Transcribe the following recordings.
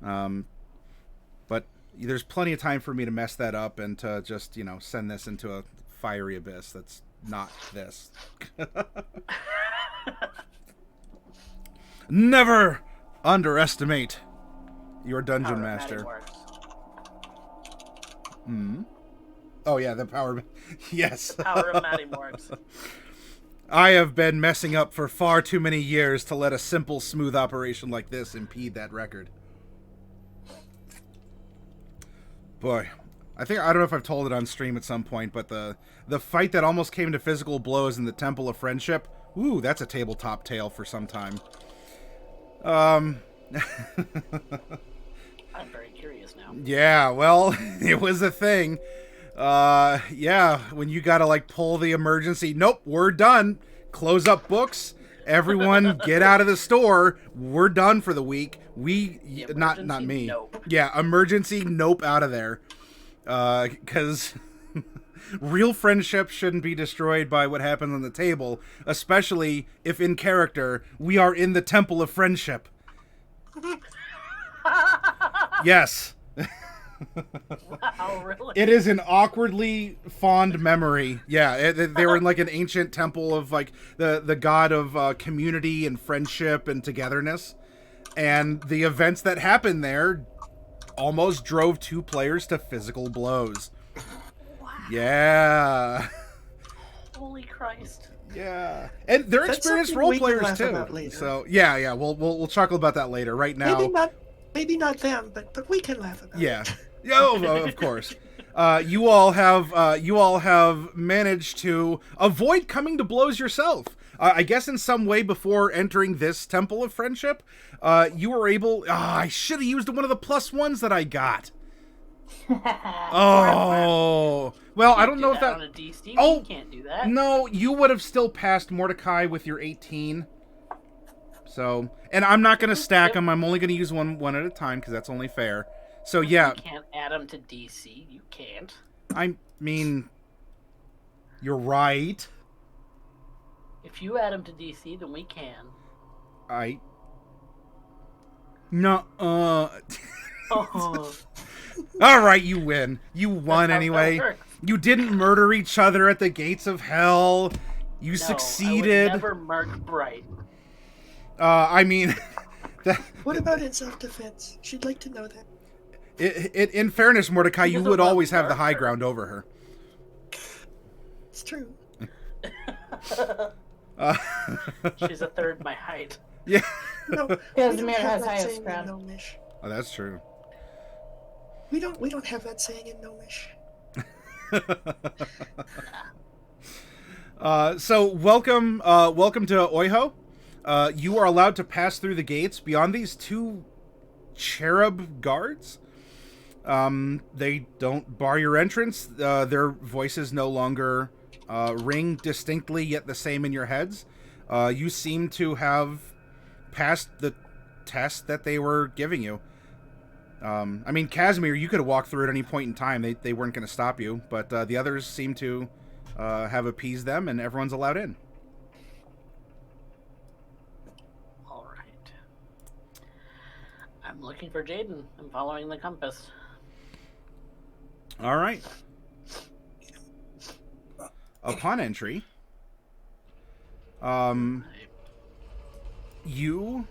But there's plenty of time for me to mess that up and to just, send this into a fiery abyss that's not this. Never underestimate your dungeon master. Oh, yeah, the power. Yes. The power of Matty Morgs. I have been messing up for far too many years to let a simple, smooth operation like this impede that record. Boy, I don't know if I've told it on stream at some point, but the fight that almost came to physical blows in the Temple of Friendship, ooh, that's a tabletop tale for some time. I'm very curious now. Yeah, well, it was a thing. Yeah, when you gotta, pull the emergency, nope, we're done. Close up books. Everyone get out of the store. We're done for the week. Not me. Nope. Yeah, emergency nope out of there. Because real friendship shouldn't be destroyed by what happens on the table, especially if in character we are in the Temple of Friendship. Yes. Wow, really? It is an awkwardly fond memory. Yeah, they were in an ancient temple of the god of community and friendship and togetherness, and the events that happened there almost drove two players to physical blows. Wow. Yeah. Holy Christ. Yeah, and they're experienced role players too. So yeah, we'll chuckle about that later. Right now, maybe not them, but we can laugh about it. Yeah, of course. You all have managed to avoid coming to blows yourself. I guess in some way before entering this Temple of Friendship, you were able. I should have used one of the +1s that I got. Oh, well, I don't know if that. On a DC, oh, you can't do that. No, you would have still passed Mordecai with your 18. So, and I'm not going to stack them. I'm only going to use one at a time because that's only fair. So yeah, you can't add them to DC. You can't. I mean, you're right. If you add them to DC, then we can. No. Oh. All right, you win. You won anyway. You didn't murder each other at the gates of hell. You succeeded. I would never mark Bright. I mean, what about in self-defense? She'd like to know that. In fairness, Mordecai, you would always have the high ground over her. It's true. She's a third my height. Yeah. No, Casimir has highest ground. Oh, that's true. We don't have that saying in Gnomish. So welcome to Oiho. You are allowed to pass through the gates beyond these two cherub guards. They don't bar your entrance. Their voices no longer ring distinctly yet the same in your heads. You seem to have passed the test that they were giving you. I mean, Casimir, you could have walked through at any point in time. They weren't going to stop you, but the others seem to have appeased them, and everyone's allowed in. All right. I'm looking for Jaden. I'm following the compass. All right. Upon entry, you,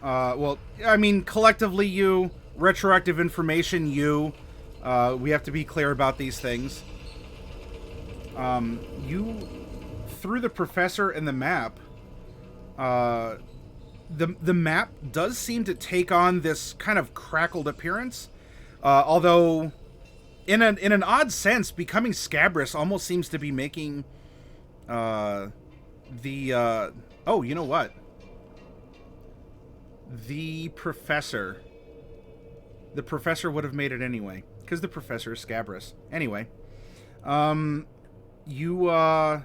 well, I mean, collectively you, retroactive information you, we have to be clear about these things. You, through the professor and the map, the map does seem to take on this kind of crackled appearance, although in an odd sense, becoming scabrous almost seems to be making oh, you know what? The professor would have made it anyway, because the professor is scabrous. Anyway, you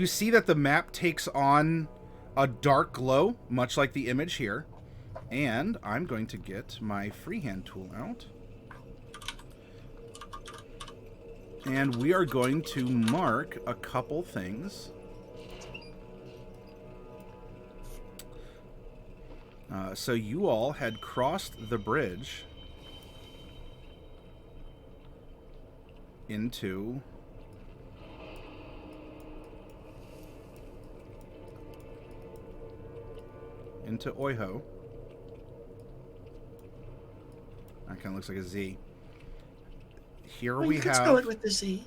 see that the map takes on a dark glow, much like the image here. And I'm going to get my freehand tool out. And we are going to mark a couple things. So you all had crossed the bridge into Oiho. That kind of looks like a Z. Here Well, we you could have spell it with the Z.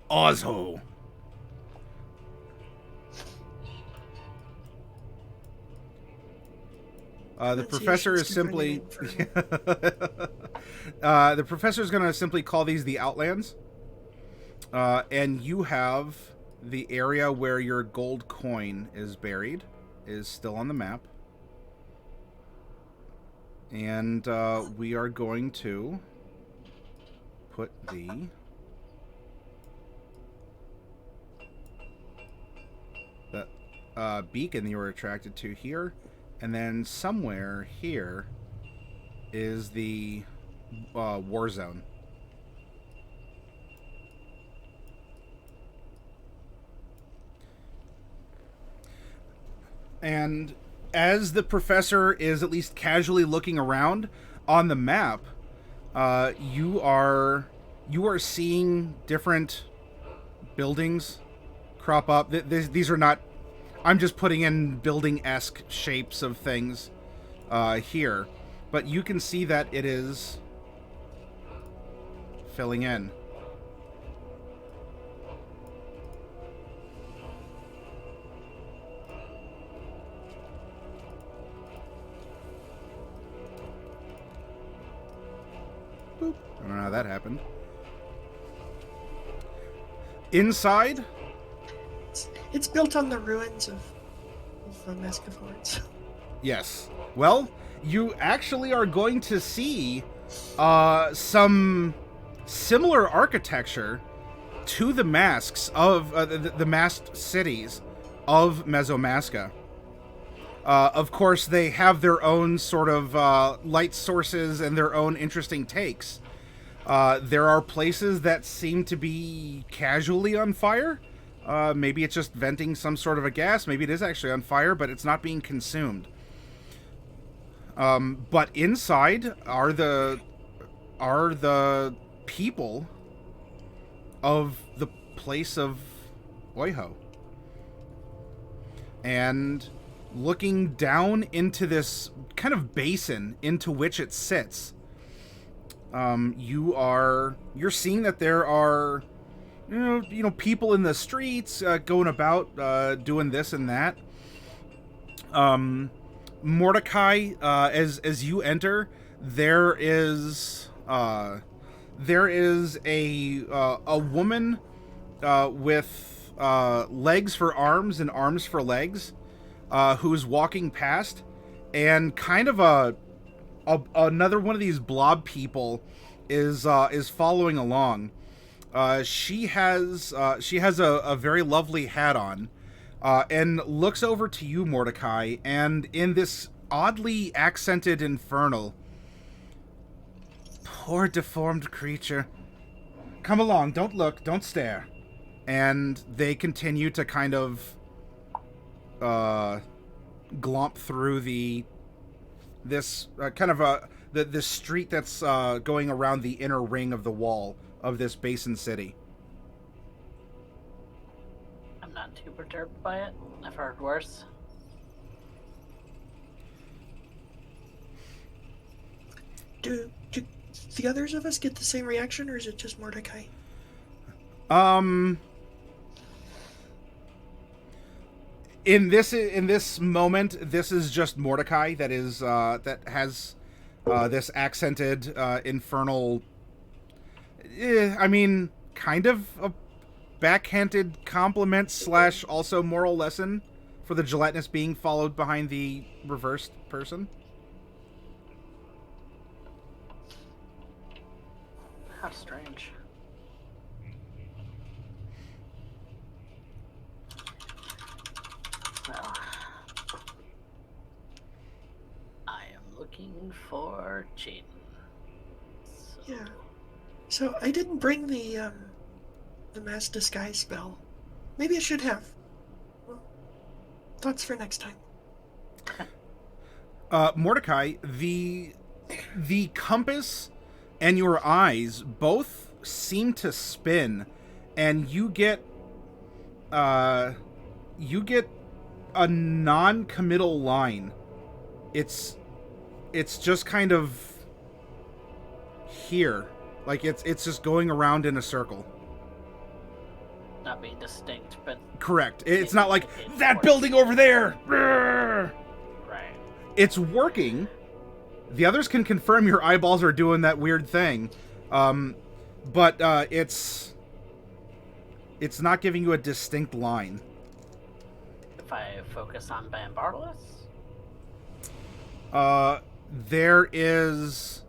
Oiho. The professor is simply the professor is going to simply call these the Outlands, and you have the area where your gold coin is buried is still on the map, and we are going to put the beacon that you were attracted to here. And then somewhere here is the war zone. And as the professor is at least casually looking around on the map, you are seeing different buildings crop up. These are not. I'm just putting in building-esque shapes of things here. But you can see that it is filling in. Boop. I don't know how that happened. Inside... It's built on the ruins of Mescafords. Yes. Well, you actually are going to see some similar architecture to the masks of the masked cities of Mesomasca. Of course, they have their own sort of light sources and their own interesting takes. There are places that seem to be casually on fire. Maybe it's just venting some sort of a gas. Maybe it is actually on fire, but it's not being consumed. But inside are the people of the place of Oiho. And looking down into this kind of basin into which it sits, you're seeing that there are you know people in the streets going about doing this and that. Mordecai, as you enter, there is a woman with legs for arms and arms for legs, who's walking past, and kind of another one of these blob people is following along. She has a very lovely hat on, and looks over to you, Mordecai, and in this oddly accented infernal, "Poor deformed creature. Come along, don't look, don't stare." And they continue to kind of glomp through this street that's going around the inner ring of the wall of this basin city. I'm not too perturbed by it. I've heard worse. Do the others of us get the same reaction, or is it just Mordecai? In this moment, this is just Mordecai that has this accented infernal. I mean, kind of a backhanded compliment / also moral lesson for the gelatinous being followed behind the reversed person. How strange. Well, I am looking for Jaden. So... Yeah. So I didn't bring the mass disguise spell. Maybe I should have. Well, thoughts for next time. Mordecai, the compass and your eyes both seem to spin, and you get a non-committal line. It's just kind of here, like it's just going around in a circle. Not being distinct, but Correct. It's not like that building over there. right. It's working. The others can confirm your eyeballs are doing that weird thing, but it's not giving you a distinct line. If I focus on Bambarless, There is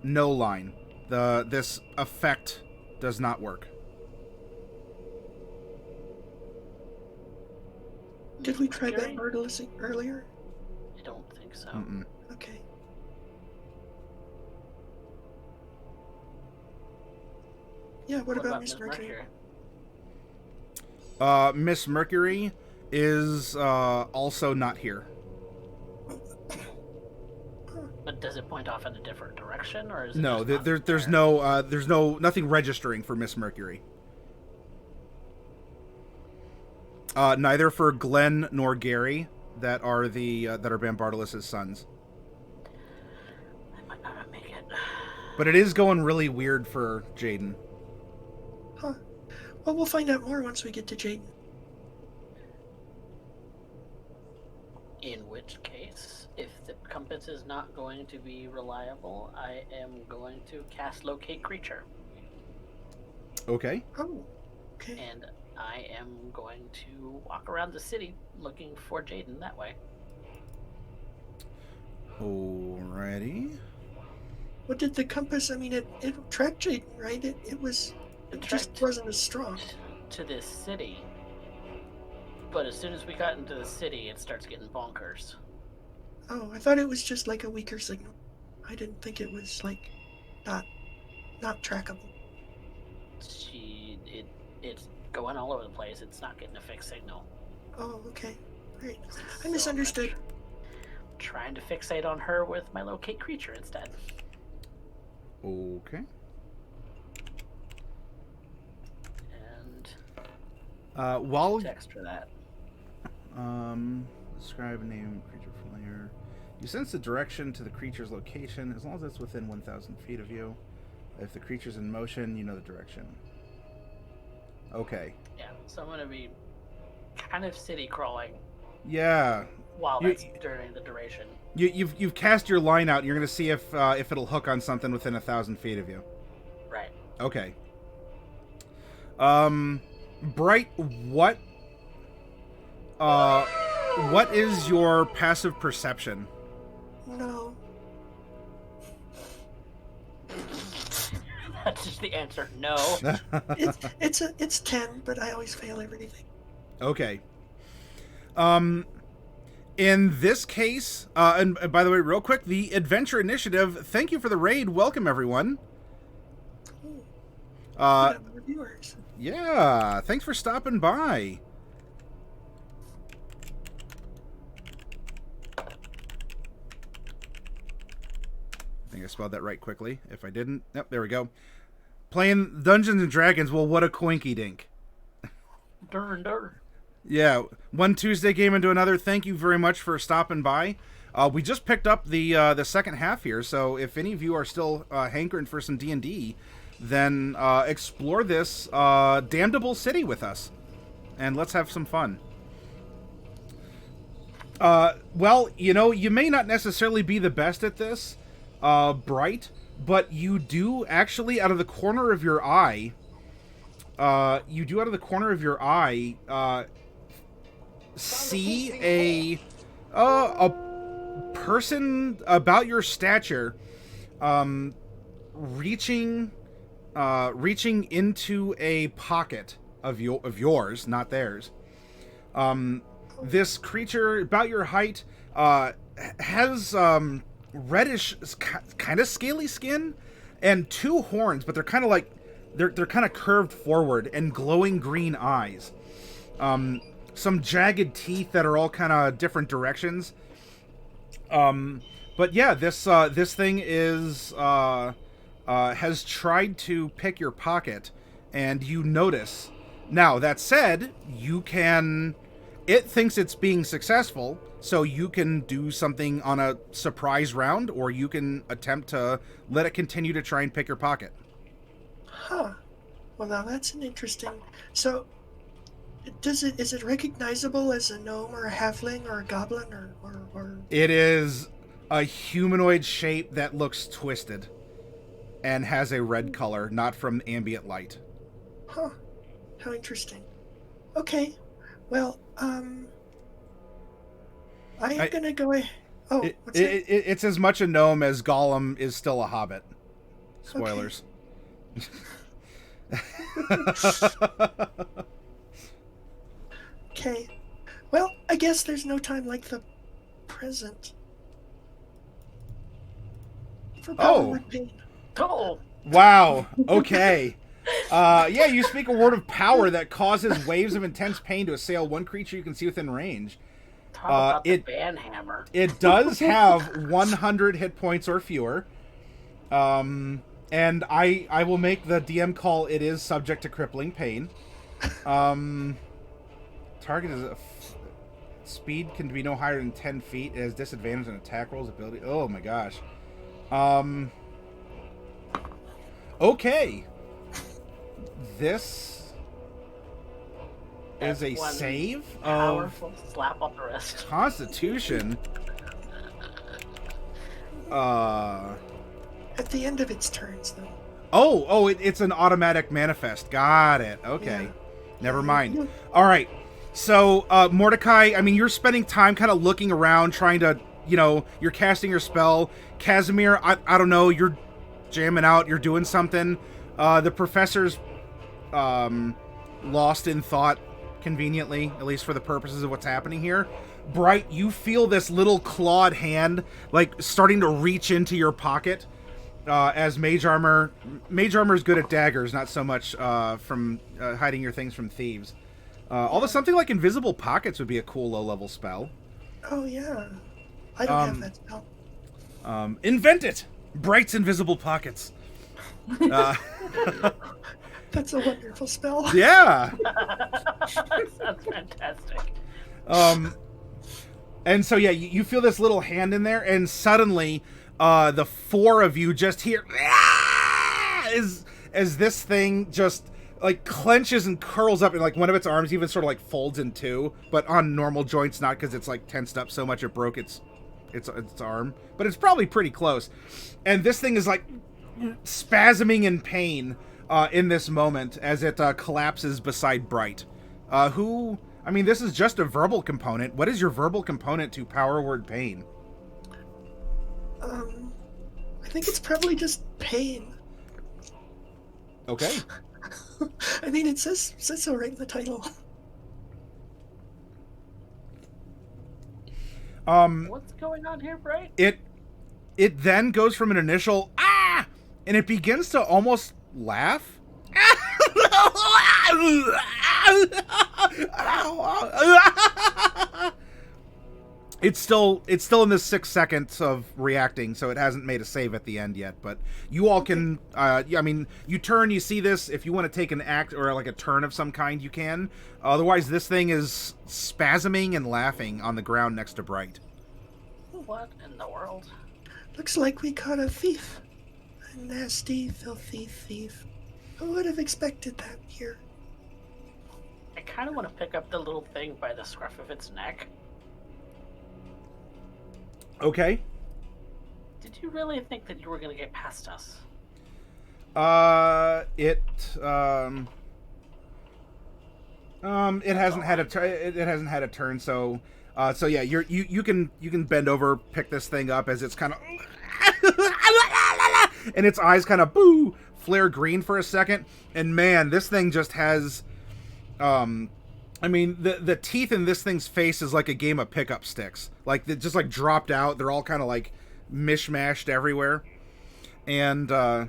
no line. This effect does not work. Did we try Mercury? that Bartolus earlier? I don't think so. Mm-mm. Okay. Yeah, what about Miss Mercury? Miss Mercury is also not here. But does it point off in a different direction, or is it No, just not there's there? nothing registering for Miss Mercury. Neither for Glenn nor Gary, that are Bambardolus's sons. I might not make it. But it is going really weird for Jaden. Huh. Well, we'll find out more once we get to Jaden. In which case, if the compass is not going to be reliable, I am going to cast Locate Creature. Okay. Oh, okay. And I am going to walk around the city looking for Jaden that way. Alrighty. What did the compass? I mean, it tracked Jaden, right? It just tracked wasn't as strong. to this city. But as soon as we got into the city, it starts getting bonkers. Oh, I thought it was just like a weaker signal. I didn't think it was like not trackable. It's going all over the place. It's not getting a fixed signal. Oh, okay. Great. I So misunderstood. I'm trying to fixate on her with my Locate Creature instead. Okay. And While text for that. describe a name creature familiar. You sense the direction to the creature's location as long as it's within 1,000 feet of you. If the creature's in motion, you know the direction. Okay. Yeah, so I'm gonna be kind of city crawling Yeah. while that's during the duration. You've cast your line out, and you're gonna see if it'll hook on something within 1,000 feet of you. Right. Okay. Bright, what is your passive perception? No. That's just the answer. No. It's 10, but I always fail everything. Okay. In this case, and by the way, real quick, the Adventure Initiative, thank you for the raid. Welcome, everyone. Ooh, Uh, we got more viewers. yeah, thanks for stopping by. I think I spelled that right quickly. If I didn't, yep, there we go. Playing Dungeons and Dragons, well, what a coinky dink. Dur. Yeah, one Tuesday game into another. Thank you very much for stopping by. We just picked up the second half here, so if any of you are still hankering for some D&D, then explore this damnable city with us, and let's have some fun. Well, you know, you may not necessarily be the best at this, Bright, but you do actually, out of the corner of your eye, see a person about your stature, reaching into a pocket of yours, not theirs. This creature about your height has reddish, kind of scaly skin and two horns, but they're kind of like they're kind of curved forward and glowing green eyes. Some jagged teeth that are all kind of different directions. But yeah, this thing is has tried to pick your pocket, and you notice. Now that said, you can. It thinks it's being successful, so you can do something on a surprise round, or you can attempt to let it continue to try and pick your pocket. Huh. Well, now that's an interesting. So, is it recognizable as a gnome or a halfling or a goblin or? It is a humanoid shape that looks twisted and has a red color, not from ambient light. Huh. How interesting. Okay. Well, I am gonna go. Oh, what's that? It's as much a gnome as Gollum is still a hobbit. Spoilers. Okay. Well, I guess there's no time like the present. For power with pain. Oh, Wow. Okay. Yeah, you speak a word of power that causes waves of intense pain to assail one creature you can see within range. talk about the banhammer. It does have 100 hit points or fewer. And I will make the DM call. It is subject to crippling pain. Target is speed can be no higher than 10 feet. It has disadvantage on attack rolls, ability. Oh my gosh. Okay. This is a save powerful slap on the wrist. Constitution. At the end of its turns, though. Oh, it's an automatic manifest. Got it. Okay. Yeah. Never mind. All right. So, Mordecai, I mean, you're spending time kind of looking around, trying to, you're casting your spell. Casimir, I don't know, you're jamming out, you're doing something. The professor's lost in thought, conveniently, at least for the purposes of what's happening here. Bright, you feel this little clawed hand, like, starting to reach into your pocket. As Mage Armor is good at daggers, not so much from hiding your things from thieves. Although something like Invisible Pockets would be a cool low-level spell. Oh, yeah. I don't have that spell. Invent it! Bright's Invisible Pockets. That's a wonderful spell. Yeah! Sounds fantastic. And so, yeah, you feel this little hand in there, and suddenly, the four of you just hear... As this thing just... like clenches and curls up, and like one of its arms even sort of like folds in two, but on normal joints, not because it's like tensed up so much it broke its arm, but it's probably pretty close. And this thing is like spasming in pain in this moment as it collapses beside Bright. This is just a verbal component. What is your verbal component to power word pain? I think it's probably just pain. Okay. I mean, it says so right in the title. What's going on here, Bright? It then goes from an initial and it begins to almost laugh. It's still in the 6 seconds of reacting, so it hasn't made a save at the end yet. But you all can, you turn, you see this. If you want to take an act or like a turn of some kind, you can. Otherwise, this thing is spasming and laughing on the ground next to Bright. What in the world? Looks like we caught a thief. A nasty, filthy thief. Who would have expected that here? I kind of want to pick up the little thing by the scruff of its neck. Okay. Did you really think that you were going to get past us? It hasn't had a turn, so yeah, you can bend over, pick this thing up as it's kind of and its eyes kind of flare green for a second, and man, this thing just has the teeth in this thing's face is like a game of pickup sticks. Like, they just, like, dropped out. They're all kind of, like, mishmashed everywhere. And, oh,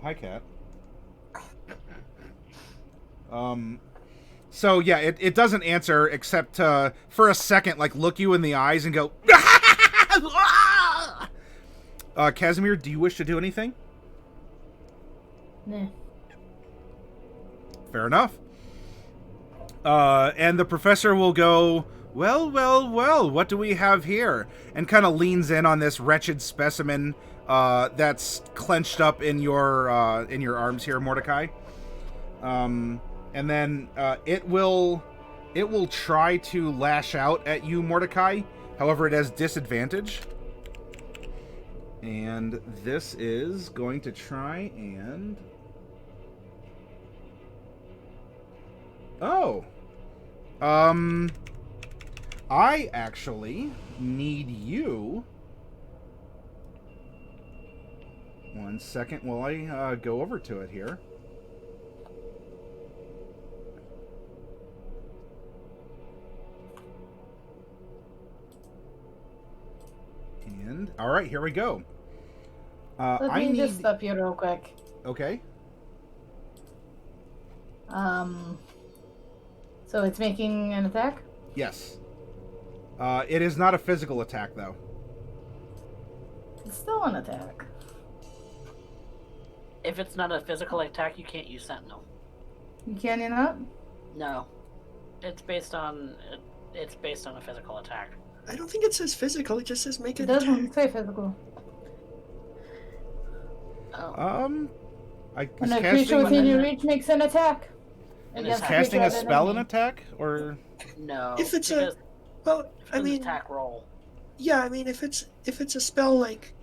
hi, cat. So yeah, it doesn't answer except for a second, like look you in the eyes and go. Casimir, do you wish to do anything? Nah. Fair enough. And the professor will go, well, what do we have here? And kind of leans in on this wretched specimen that's clenched up in your arms here, Mordecai. And then it will try to lash out at you, Mordecai. However, it has disadvantage. And this is going to try and... Oh. I actually need you... One second while I go over to it here. And, alright, here we go. Let me just stop you real quick. Okay. So it's making an attack? Yes. It is not a physical attack, though. It's still an attack. If it's not a physical attack, you can't use Sentinel. You can not? No. It's based on a physical attack. I don't think it says physical. It just says make It an doesn't attack. say physical. Oh. When a creature within your reach makes an attack. Is casting a spell an attack, or No. If it's because I mean, attack roll. yeah, I mean, if it's a spell like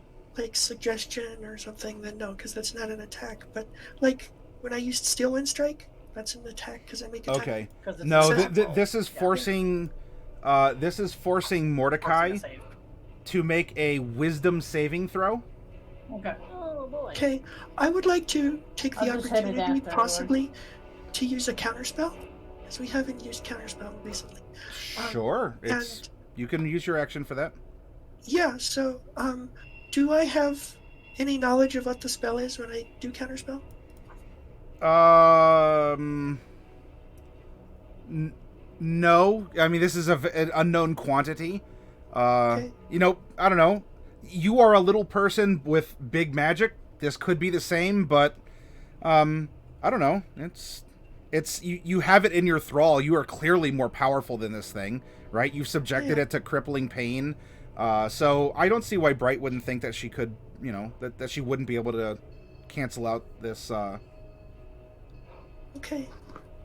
suggestion or something, then no, because that's not an attack. But like when I used Steel Wind Strike, that's an attack because I make attack. okay? 'Cause it's No, a attack roll. this is forcing. This is forcing Mordecai Forcing a save. to make a Wisdom saving throw. Okay. Oh boy. Okay, I would like to take the I'll just hit it opportunity, after, possibly, to use a counterspell, as we haven't used counterspell recently. Sure, it's you can use your action for that. Yeah. So, do I have any knowledge of what the spell is when I do counterspell? No. I mean, this is an unknown quantity. Okay. You know, I don't know. You are a little person with big magic. This could be the same, but I don't know. It's you have it in your thrall. You are clearly more powerful than this thing, right? You've subjected it to crippling pain. So I don't see why Bright wouldn't think that she could, you know, that she wouldn't be able to cancel out this. Okay.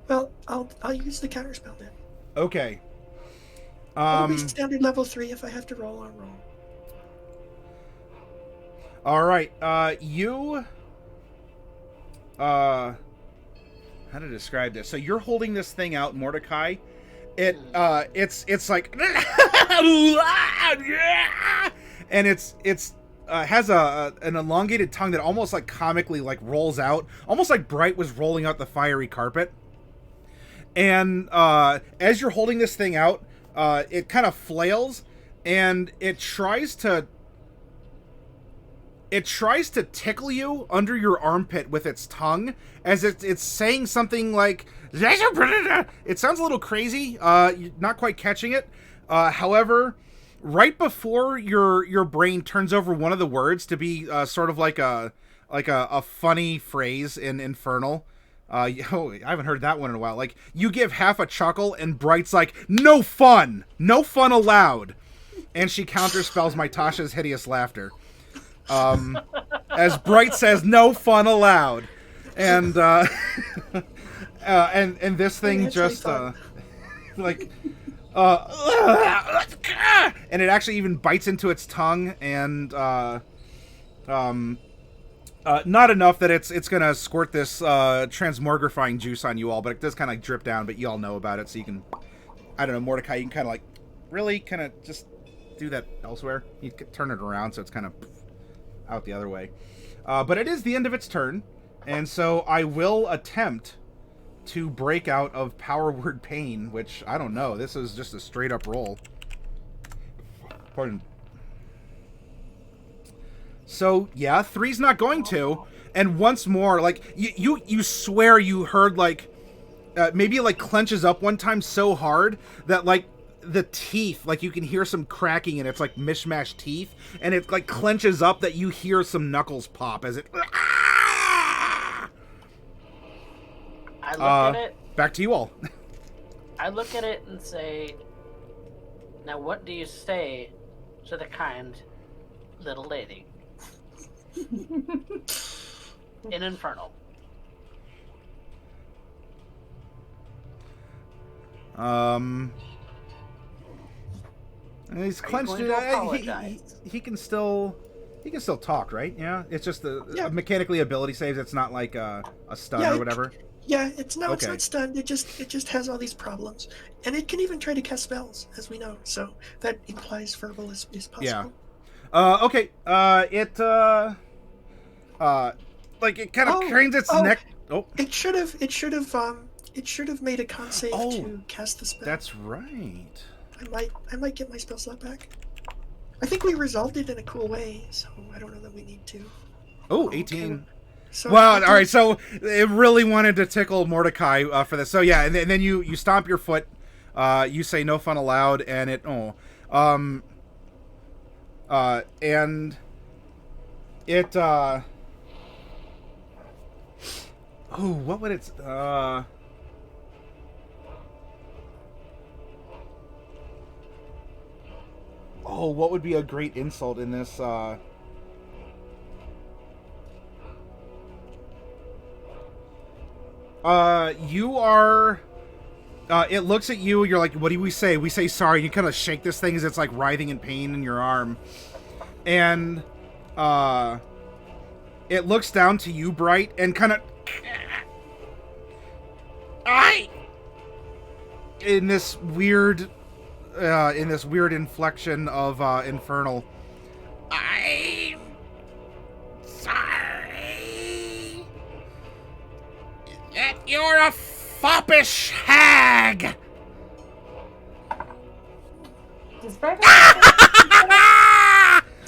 Well, I'll use the counterspell then. Okay. It'll be standard level 3 if I have to roll on roll. All right. You. How to describe this? So you're holding this thing out, Mordecai. It's like, and it's has an elongated tongue that almost like comically like rolls out, almost like Bright was rolling out the fiery carpet. And as you're holding this thing out, it kind of flails, and it tries to tickle you under your armpit with its tongue, as it's saying something like, it sounds a little crazy, you're not quite catching it. However, right before your brain turns over one of the words to be sort of like a funny phrase in Infernal. I haven't heard that one in a while. Like, you give half a chuckle, and Bright's like, no fun allowed. And she counterspells my Tasha's hideous laughter. As Bright says, no fun allowed. And and this thing just like and it actually even bites into its tongue, and not enough that it's gonna squirt this transmogrifying juice on you all, but it does kind of like drip down, but you all know about it, so you can, I don't know, Mordecai, you can kind of like really kind of just do that elsewhere. You can turn it around so it's kind of out the other way. But it is the end of its turn, and so I will attempt to break out of Power Word Pain, which, I don't know, this is just a straight up roll. Pardon. So, yeah, 3's not going to, and once more, like, you swear you heard, like, maybe like clenches up one time so hard that like the teeth, like you can hear some cracking and it's like mishmash teeth, and it like clenches up that you hear some knuckles pop as it. I look at it. Back to you all. I look at it and say, "Now, what do you say to the kind little lady in Infernal?" He's clenched. He can still talk, right? Yeah, it's just the mechanically ability saves. It's not like a stun or whatever. It's not stunned. It just has all these problems, and it can even try to cast spells, as we know. So that implies verbal is possible. Yeah. Okay. Like it kind of cranes its neck. Oh. It should have made a con save to cast the spell. That's right. I might get my spell slot back. I think we resolved it in a cool way, so I don't know that we need to. Oh, 18. Okay. So well, all right. So it really wanted to tickle Mordecai for this. So yeah, and then you stomp your foot. You say no fun allowed, and it and it what would it what would be a great insult in this you are it looks at you, you're like, what do we say? We say sorry, and you kind of shake this thing as it's like writhing in pain in your arm. And it looks down to you, Bright, and kind of in this weird inflection of infernal. I'm sorry that you're a foppish hag.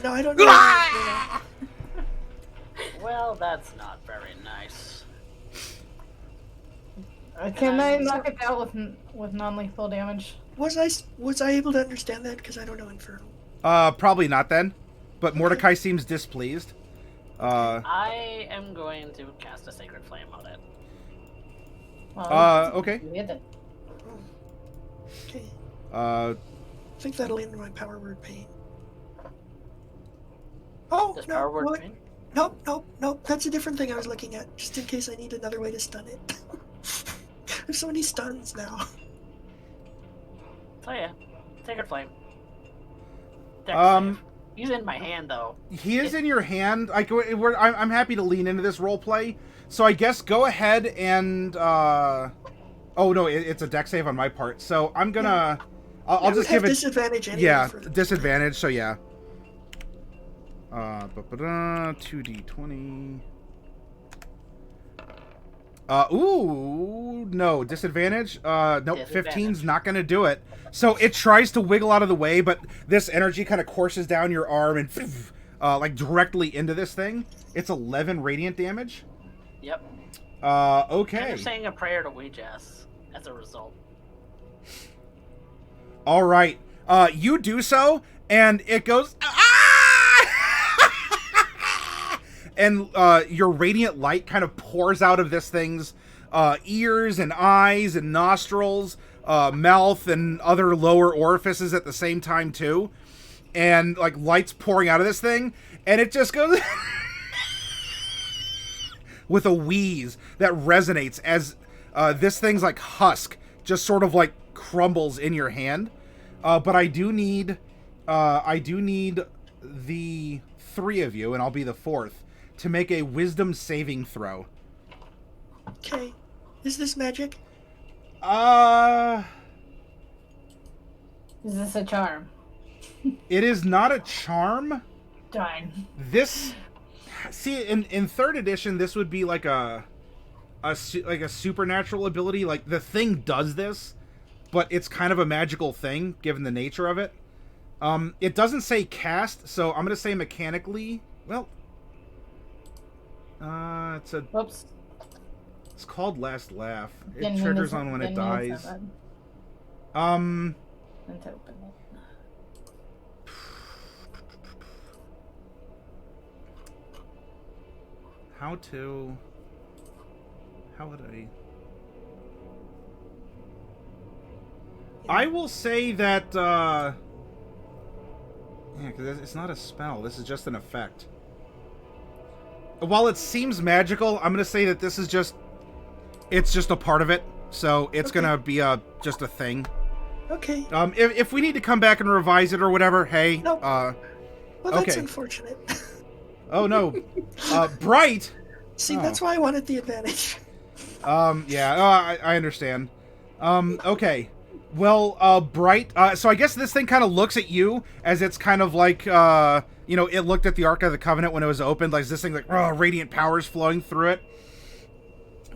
No, I don't know. Well, that's not very nice. Can I knock it out with non-lethal damage? Was I able to understand that? Because I don't know Infernal. Probably not then. But Mordecai seems displeased. I am going to cast a Sacred Flame on it. Okay. Okay. I think that'll end my power word pain. Oh, Does no, power word pain? Nope. That's a different thing I was looking at, just in case I need another way to stun it. There's so many stuns now. So yeah, Sacred Flame. Save. He's in my hand though. He is in your hand. I'm happy to lean into this role play. So I guess go ahead and oh no, it's a dex save on my part. So I'm gonna I'll just give it disadvantage anyway. Yeah, disadvantage. So yeah. 2d20. Ooh, no, disadvantage. Nope, 15's not gonna do it. So it tries to wiggle out of the way, but this energy kind of courses down your arm and like directly into this thing. It's 11 radiant damage. Yep. Okay. And you're saying a prayer to Ouijas as a result. All right. You do so, and it goes. And your radiant light kind of pours out of this thing's ears and eyes and nostrils, mouth and other lower orifices at the same time too. And like lights pouring out of this thing, and it just goes with a wheeze that resonates as this thing's like husk just sort of like crumbles in your hand. But I do need the three of you, and I'll be the fourth, to make a wisdom saving throw. Okay. Is this magic? Is this a charm? It is not a charm. Darn. This, see, in third edition, this would be like a supernatural ability. Like the thing does this, but it's kind of a magical thing given the nature of it. It doesn't say cast, so I'm gonna say mechanically. Well, it's a. Oops. It's called Last Laugh. It Then triggers it's- on when it then it's dies. not Um, bad. Let's open it. how would I will say that, yeah, because it's not a spell. This is just an effect. While it seems magical, I'm going to say that this is just, it's just a part of it. So it's Okay. going to be just a thing. Okay. If we need to come back and revise it or whatever, hey, Nope. Well, that's okay. unfortunate. Oh no, Bright. See, Oh. that's why I wanted the advantage. Yeah, I understand. Okay. Well, Bright, so I guess this thing kind of looks at you as it's kind of like, you know, it looked at the Ark of the Covenant when it was opened, like this thing, like, radiant powers flowing through it.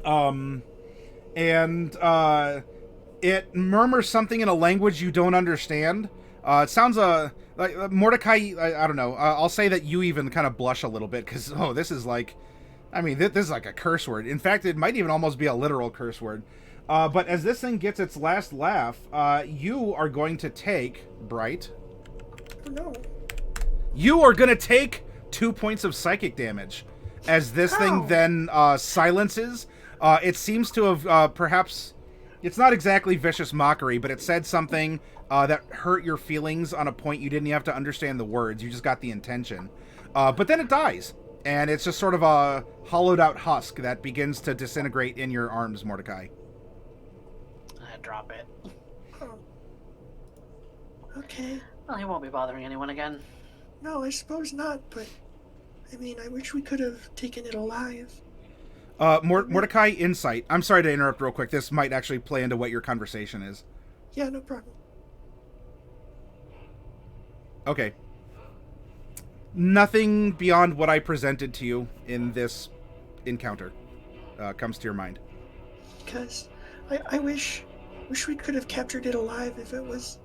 And it murmurs something in a language you don't understand. It sounds, like, Mordecai, I don't know, I'll say that you even kind of blush a little bit, because, this is like, I mean, this is like a curse word. In fact, it might even almost be a literal curse word. But as this thing gets its last laugh, you are going to take, Bright. Oh, no. You are going to take 2 points of psychic damage. As this thing then silences. It seems to have perhaps... It's not exactly vicious mockery, but it said something that hurt your feelings on a point you didn't even have to understand the words. You just got the intention. But then it dies. And it's just sort of a hollowed out husk that begins to disintegrate in your arms, Mordecai. I drop it. Oh. Okay. Well, he won't be bothering anyone again. No, I suppose not, but... I mean, I wish we could have taken it alive. Mordecai, insight. I'm sorry to interrupt real quick. This might actually play into what your conversation is. Yeah, no problem. Okay. Nothing beyond what I presented to you in this encounter comes to your mind. Because I wish we could have captured it alive if it was...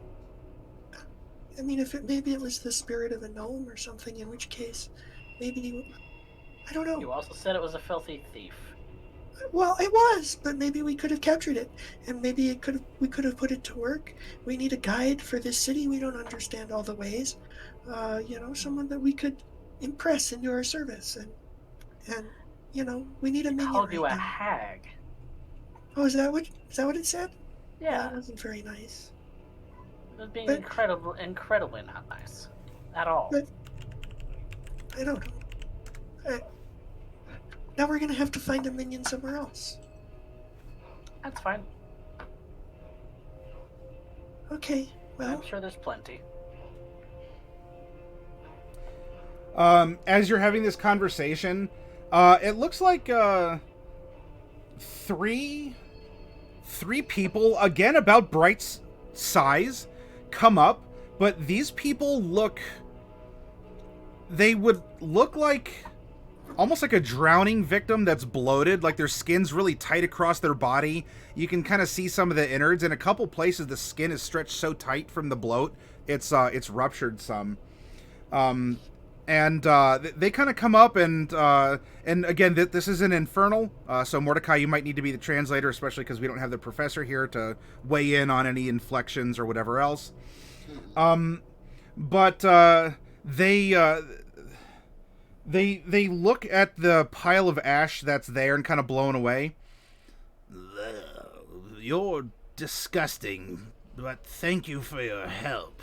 I mean, maybe it was the spirit of a gnome or something, in which case, maybe... I don't know. You also said it was a filthy thief. Well, it was, but maybe we could have captured it, and maybe we could have put it to work. We need a guide for this city. We don't understand all the ways. You know, someone that we could impress into our service, and you know, we need a minion. Called you right a now. hag. Oh, is that what it said? Yeah, That wasn't very nice. it was being but- incredibly not nice. At all. But- I don't know. Now we're gonna have to find a minion somewhere else. That's fine. Okay, well, I'm sure there's plenty. As you're having this conversation, it looks like three people, again about Bright's size, come up, but these people they would look like almost like a drowning victim that's bloated, like their skin's really tight across their body. You can kind of see some of the innards. In a couple places, the skin is stretched so tight from the bloat, it's ruptured some. And they kind of come up, and again, this is an infernal, so Mordecai, you might need to be the translator, especially because we don't have the professor here to weigh in on any inflections or whatever else. But they look at the pile of ash that's there and kind of blown away. You're disgusting, but thank you for your help.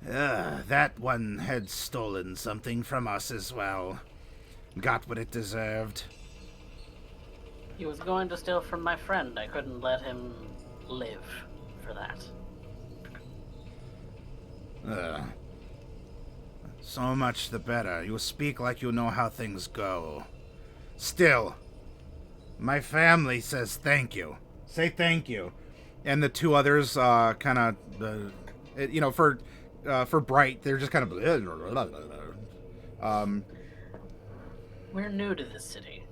That one had stolen something from us as well. Got what it deserved. He was going to steal from my friend. I couldn't let him live for that. So much the better. You speak like you know how things go. Still, my family says thank you. Say thank you. And the two others kind of, you know, for Bright, they're just kind of... We're new to this city.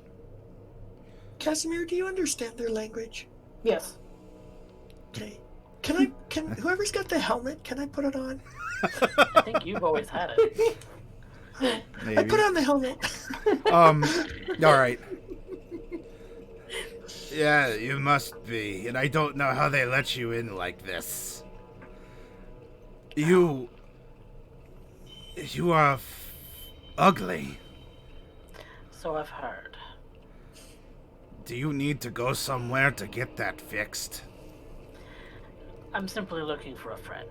Casimir, do you understand their language? Yes. Okay. Can whoever's got the helmet, can I put it on? I think you've always had it. I put on the helmet. All right. Yeah, you must be, and I don't know how they let you in like this. You are ugly. So I've heard. Do you need to go somewhere to get that fixed? I'm simply looking for a friend.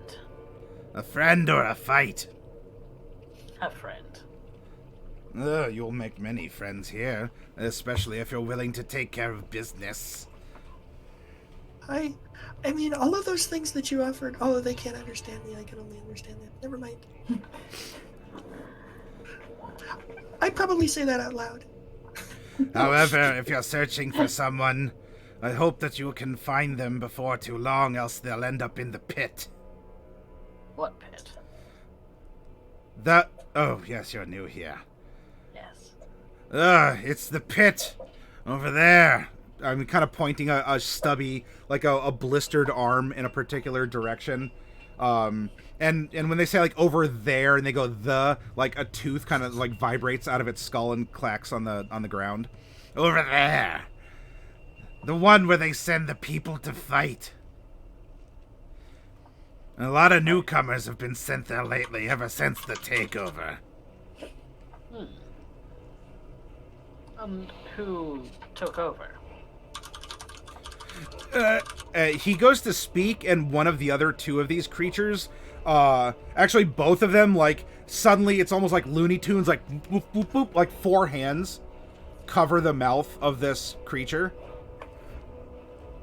A friend or a fight? A friend. You'll make many friends here, especially if you're willing to take care of business. I mean, all of those things that you offered. Oh, they can't understand me. I can only understand them. Never mind. I'd probably say that out loud. However, if you're searching for someone, I hope that you can find them before too long, else they'll end up in the pit. What pit? Oh, yes, you're new here. Yes. It's the pit over there. I'm kind of pointing a stubby, like a blistered arm in a particular direction. And when they say like over there and they go like a tooth kind of like vibrates out of its skull and clacks on the ground. Over there. The one where they send the people to fight. A lot of newcomers have been sent there lately ever since the takeover. Who took over? He goes to speak, and one of the other two of these creatures, actually both of them, like, suddenly it's almost like Looney Tunes, like, boop, boop, boop, like 4 hands cover the mouth of this creature.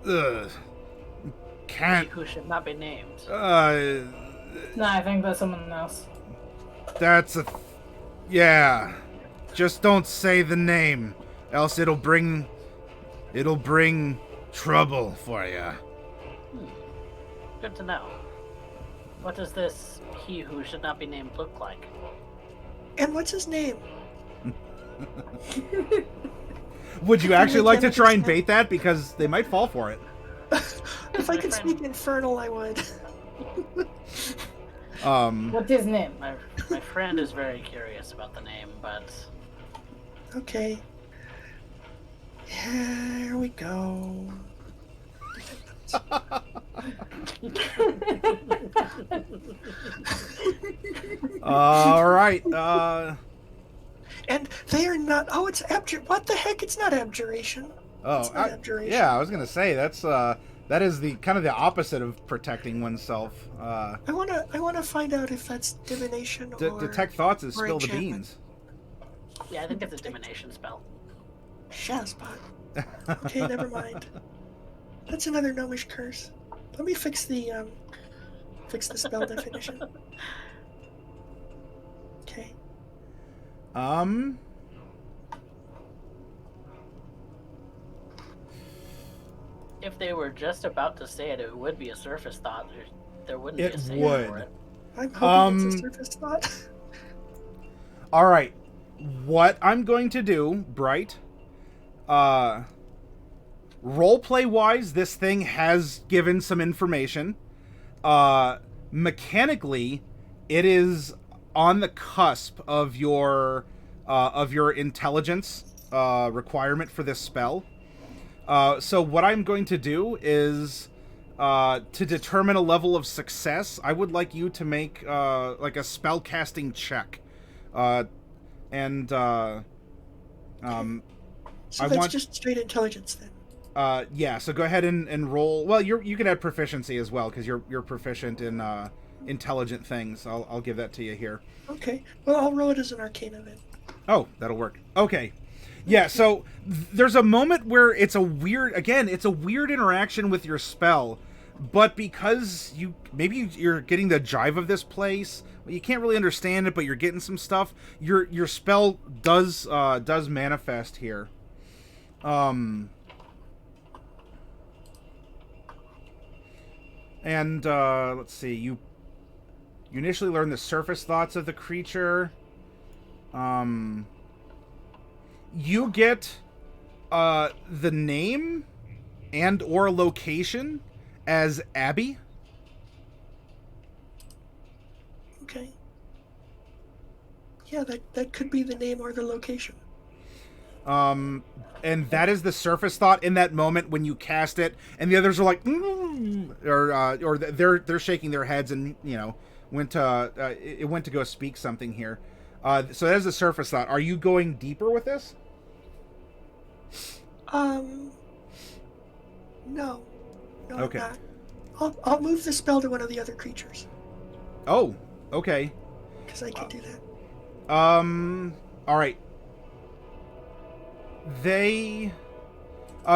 Ugh. Can't. Who should not be named. No, I think that's someone else. That's yeah. Just don't say the name, else it'll bring trouble for you. Good to know. What does this he who should not be named look like? And what's his name? Would you actually like to try and bait that? Because they might fall for it. If I could speak Infernal, I would. What's his name? My friend is very curious about the name, but... Okay. Here we go. All right. And they are not. Oh, it's abjuration. What the heck? It's not abjuration. Oh, abjuration. yeah. I was gonna say that is the kind of the opposite of protecting oneself. I wanna find out if that's divination or detect thoughts is spill the enchantment. beans. Yeah, I think it's a divination spell. Shazbot. Okay, never mind. That's another gnomish curse. Let me fix the spell definition. Okay. If they were just about to say it, it would be a surface thought. There wouldn't be a It save would. for it. I'm hoping it's a surface thought. All right. What I'm going to do, Bright, roleplay wise, this thing has given some information. Mechanically, it is on the cusp of your intelligence requirement for this spell. So what I'm going to do is to determine a level of success, I would like you to make like a spell casting check. So that's just straight intelligence then. Yeah, so go ahead and roll. Well, you can add proficiency as well because you're proficient in intelligent things. I'll give that to you here. Okay. Well, I'll roll it as an arcana then. Oh, that'll work. Okay. Yeah, so there's a moment where it's a weird interaction with your spell, but because you're getting the jive of this place, you can't really understand it, but you're getting some stuff. Your spell does manifest here. And let's see, you initially learn the surface thoughts of the creature. You get the name and or location as Abby. Okay. Yeah, that could be the name or the location. And that is the surface thought in that moment when you cast it, and the others are like, or they're shaking their heads, and went to go speak something here. So that is the surface thought. Are you going deeper with this? No, Okay. I'm not. I'll move the spell to one of the other creatures. Oh, okay. Because I can do that. All right. They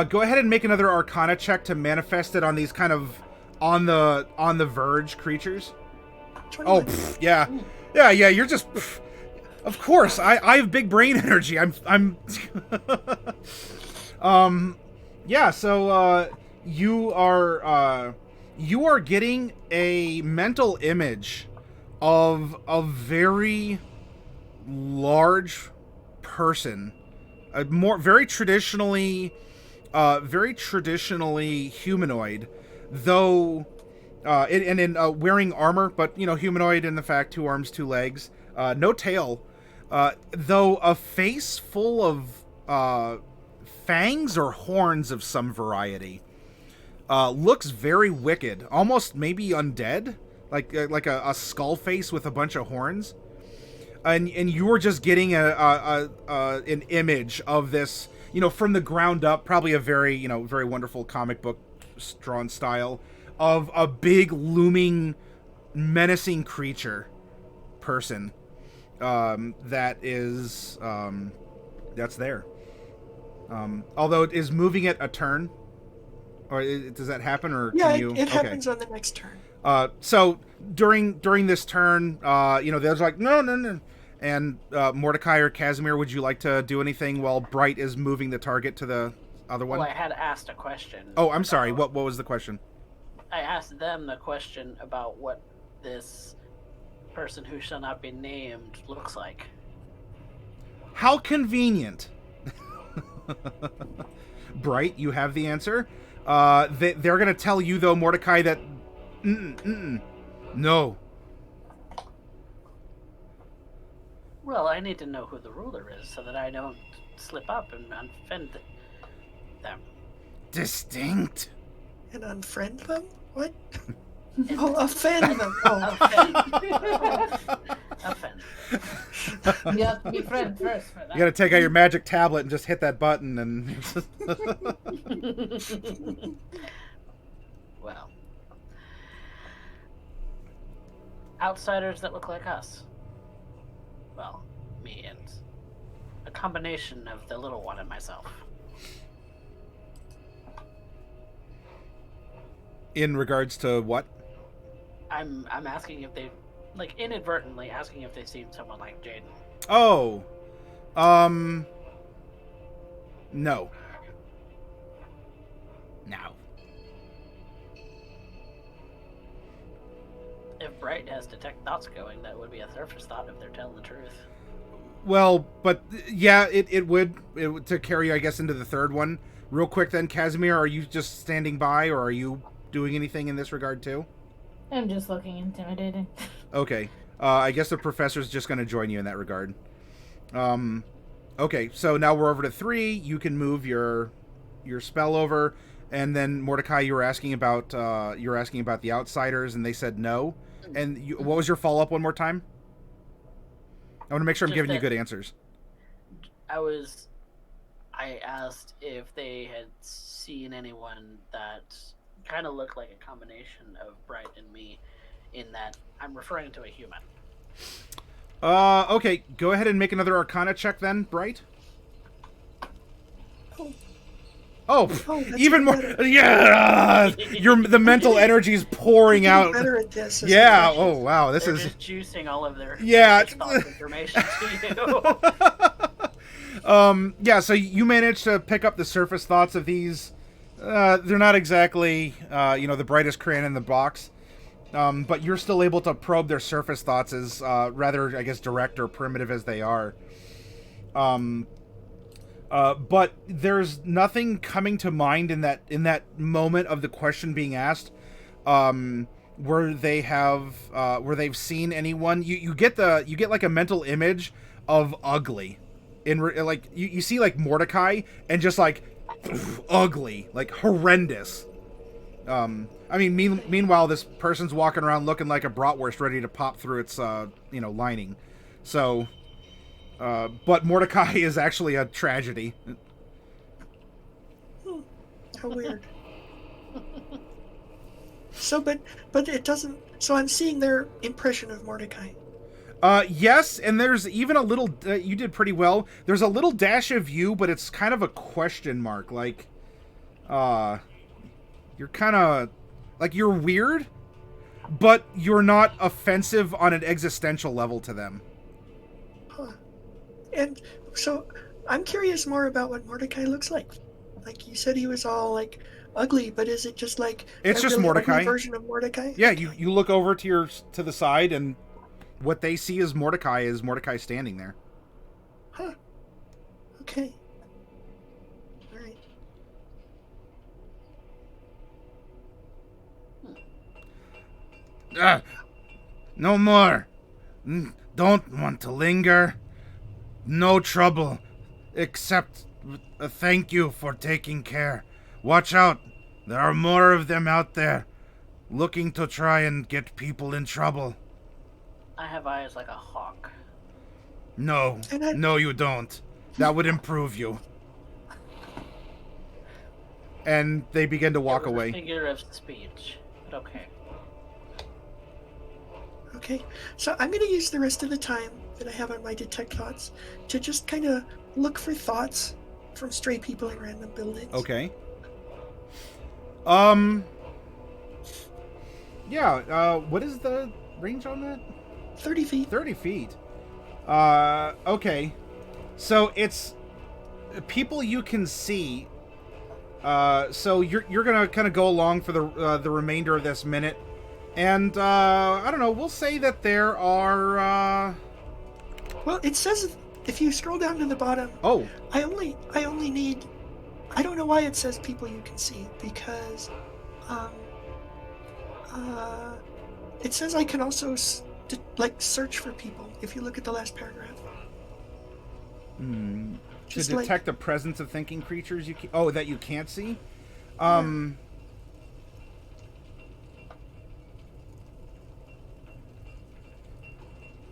go ahead and make another Arcana check to manifest it on these kind of on the verge creatures. 21. Oh, yeah. You're just. Of course, I have big brain energy. I'm. Yeah. So you are getting a mental image of a very large person, very traditionally humanoid, though, and wearing armor, but humanoid in the fact 2 arms, 2 legs, no tail, though a face full of fangs or horns of some variety. Looks very wicked, almost maybe undead, like a skull face with a bunch of horns. And you were just getting an image of this, from the ground up, probably a very very wonderful comic book drawn style of a big looming, menacing creature person that is that's there. Although it is moving it a turn, or does that happen, or yeah, can you? It happens on the next turn. So during this turn, there's like no, and Mordecai or Casimir, would you like to do anything while Bright is moving the target to the other one? Well, I had asked a question. Oh, I'm sorry. What was the question? I asked them the question about what this person who shall not be named looks like. How convenient. Bright, you have the answer. They're going to tell you, though, Mordecai, that no. Well, I need to know who the ruler is so that I don't slip up and offend them. Distinct. And unfriend them? What? Oh, offend them. Oh. Offend. You have to be friends first for that. You got to take out your magic tablet and just hit that button and... Well. Outsiders that look like us. Well, me and a combination of the little one and myself. In regards to what? I'm asking if they, like, inadvertently asking if they've seen someone like Jaden. Oh. No. No. If Bright has detect thoughts going, that would be a surface thought if they're telling the truth. Well, but yeah, it would to carry, I guess, into the third one. Real quick then, Casimir, are you just standing by, or are you doing anything in this regard too? I'm just looking intimidated. Okay. I guess the professor's just going to join you in that regard. Okay, so now we're over to 3. You can move your spell over, and then Mordecai, you were asking about the outsiders, and they said no. And what was your follow up one more time? I want to make sure I'm giving you good answers. I asked if they had seen anyone that kind of looked like a combination of Bright and me, in that I'm referring to a human. Okay, go ahead and make another Arcana check then, Bright. Oh, even more! Better. Yeah, the mental energy is pouring out. Better at this. Yeah. Oh wow, this They're is just juicing all of their thought information to you. Yeah. So you managed to pick up the surface thoughts of these. They're not exactly the brightest crayon in the box, but you're still able to probe their surface thoughts as rather, I guess, direct or primitive as they are. But there's nothing coming to mind in that moment of the question being asked, where they've seen anyone. You get like a mental image of ugly, like you see like Mordecai and just like ugly, like horrendous. I mean, meanwhile, this person's walking around looking like a bratwurst ready to pop through its lining. So, but Mordecai is actually a tragedy. How weird. So, but it doesn't. So I'm seeing their impression of Mordecai. Yes, and there's even a little. You did pretty well. There's a little dash of you, but it's kind of a question mark. Like, you're kind of like you're weird, but you're not offensive on an existential level to them. Huh. And so I'm curious more about what Mordecai looks like. Like you said, he was all like ugly, but is it just like it's just really Mordecai ugly version of Mordecai? Yeah, Okay. you look over to the side, and what they see is Mordecai standing there. Huh. Okay. All right. No more. Don't want to linger. No trouble, except thank you for taking care. Watch out. There are more of them out there, looking to try and get people in trouble. I have eyes like a hawk. No, no you don't. That would improve you. And they begin to walk away. A figure of speech, but okay. Okay. So I'm going to use the rest of the time that I have on my detect thoughts to just kind of look for thoughts from stray people in random buildings. Okay. Yeah, what is the range on that? 30 feet. 30 feet. Okay. So it's people you can see. So you're gonna kind of go along for the remainder of this minute, and I don't know. We'll say that there are. Well, it says if you scroll down to the bottom. Oh. I only need. I don't know why it says people you can see because, it says I can also search for people if you look at the last paragraph. To detect the presence of thinking creatures that you can't see.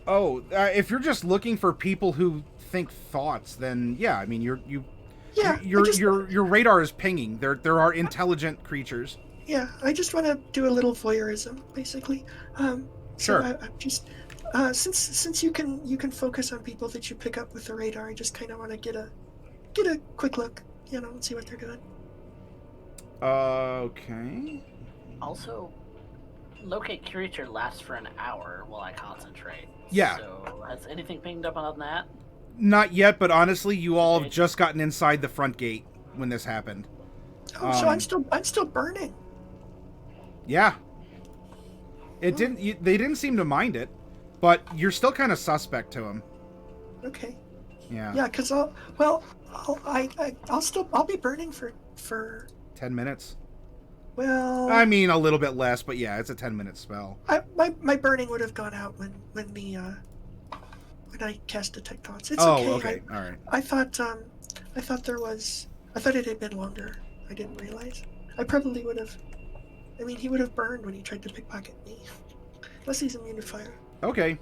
If you're just looking for people who think thoughts, then yeah, I mean your radar is pinging. There are intelligent creatures. Yeah, I just want to do a little voyeurism, basically. Sure. So I'm just since you can focus on people that you pick up with the radar, I just kind of want to get a quick look, and see what they're doing. Okay. Also, locate creature lasts for an hour while I concentrate. Yeah. So has anything pinged up on that? Not yet, but honestly, you all have just gotten inside the front gate when this happened. Oh, so I'm still burning. Yeah. They didn't seem to mind it, but you're still kind of suspect to him. Okay. Yeah. Yeah, because I'll be burning for 10 minutes. Well, I mean, a little bit less, but yeah, it's a 10-minute spell. My burning would have gone out when I cast detect thoughts. It's okay. Okay. All right. I thought it had been longer. I didn't realize. I probably would have. I mean, he would have burned when he tried to pickpocket me. Unless he's immune to fire. Okay.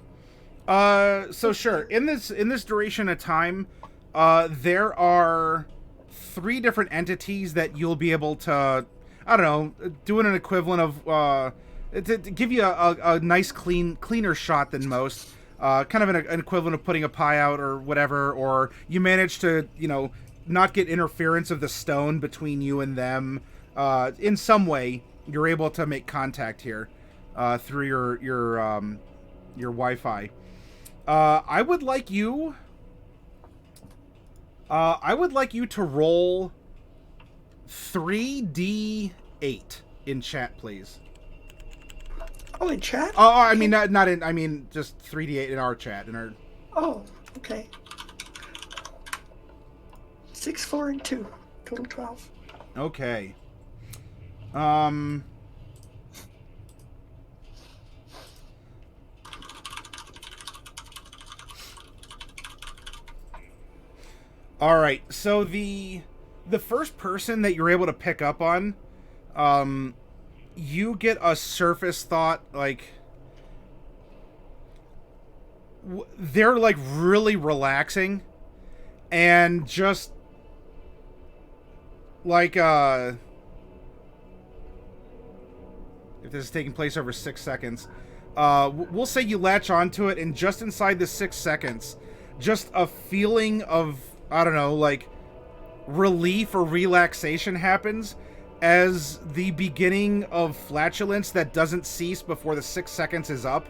So sure. In this duration of time, there are 3 different entities that you'll be able to, I don't know, doing an equivalent of to give you a nice cleaner shot than most. Kind of an equivalent of putting a pie out or whatever, or you manage to, not get interference of the stone between you and them. In some way, you're able to make contact here through your Wi-Fi. I would like you to roll 3d8 in chat, please. Oh, in chat? Oh, I mean not in. I mean just 3d8 in our chat. Oh, okay. 6, 4, and 2, total 12. Okay. All right. So the first person that you're able to pick up on, you get a surface thought like they're like really relaxing and just like if this is taking place over 6 seconds, we'll say you latch onto it, and just inside the 6 seconds, just a feeling of, I don't know, like relief or relaxation happens as the beginning of flatulence that doesn't cease before the 6 seconds is up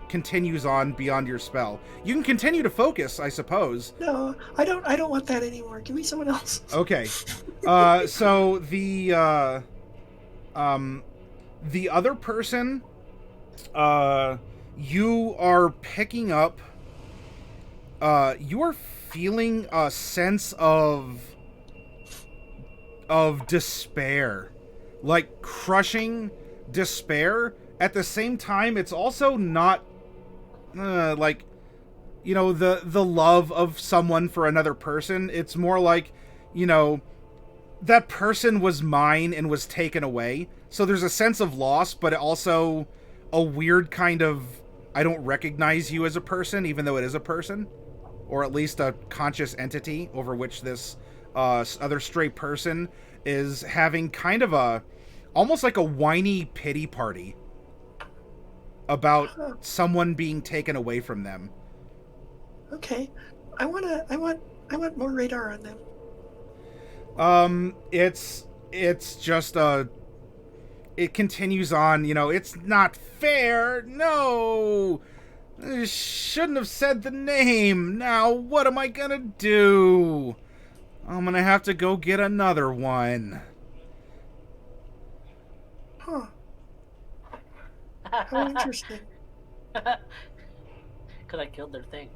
continues on beyond your spell. You can continue to focus, I suppose. No, I don't want that anymore. Give me someone else. Okay. So the other person, you are picking up, you are feeling a sense of despair, like crushing despair. At the same time, it's also not like, you know, the love of someone for another person. It's more like, you know, that person was mine and was taken away. So there's a sense of loss, but also a weird kind of, I don't recognize you as a person, even though it is a person, or at least a conscious entity over which this other stray person is having kind of a, almost like a whiny pity party about someone being taken away from them. Okay, I want more radar on them. It's just it continues on, you know, it's not fair. No, I shouldn't have said the name. Now what am I gonna do? I'm gonna have to go get another one. Huh. How interesting. Because I killed their thing.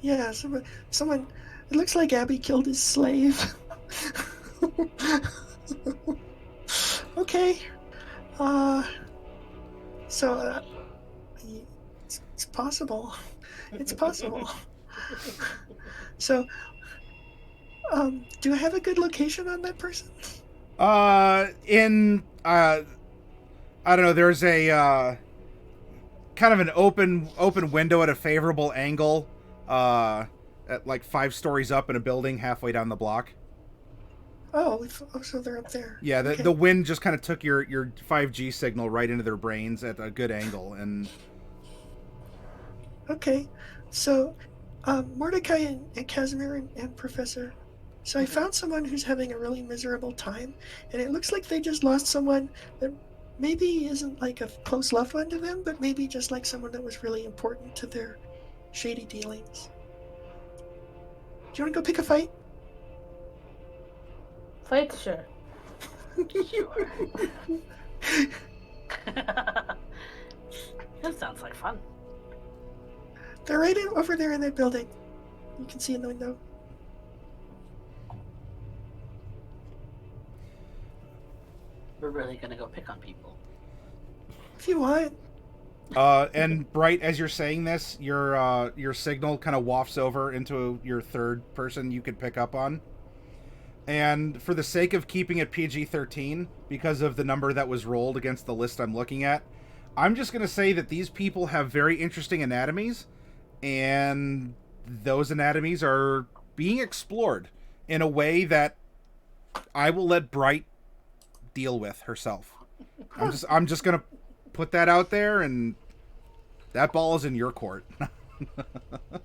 Yeah, someone. It looks like Abby killed his slave. Okay. So, it's possible. It's possible. So, do I have a good location on that person? I don't know, there's a kind of an open window at a favorable angle, at like 5 stories up in a building halfway down the block. Oh, so they're up there. Yeah, Okay. the wind just kind of took your 5G signal right into their brains at a good angle, and Okay, so Mordecai and Casimir and Professor. So I found someone who's having a really miserable time, and it looks like they just lost someone that maybe isn't like a close loved one to them, but maybe just like someone that was really important to their shady dealings. Do you want to go pick a fight? Fight, sure. Sure. That sounds like fun. They're right over there in that building. You can see in the window. We're really gonna go pick on people. If you want. and Bright, as you're saying this, your signal kind of wafts over into your third person you could pick up on. And for the sake of keeping it PG-13, because of the number that was rolled against the list I'm looking at, I'm just going to say that these people have very interesting anatomies, and those anatomies are being explored in a way that I will let Bright deal with herself. I'm just going to put that out there, and that ball is in your court.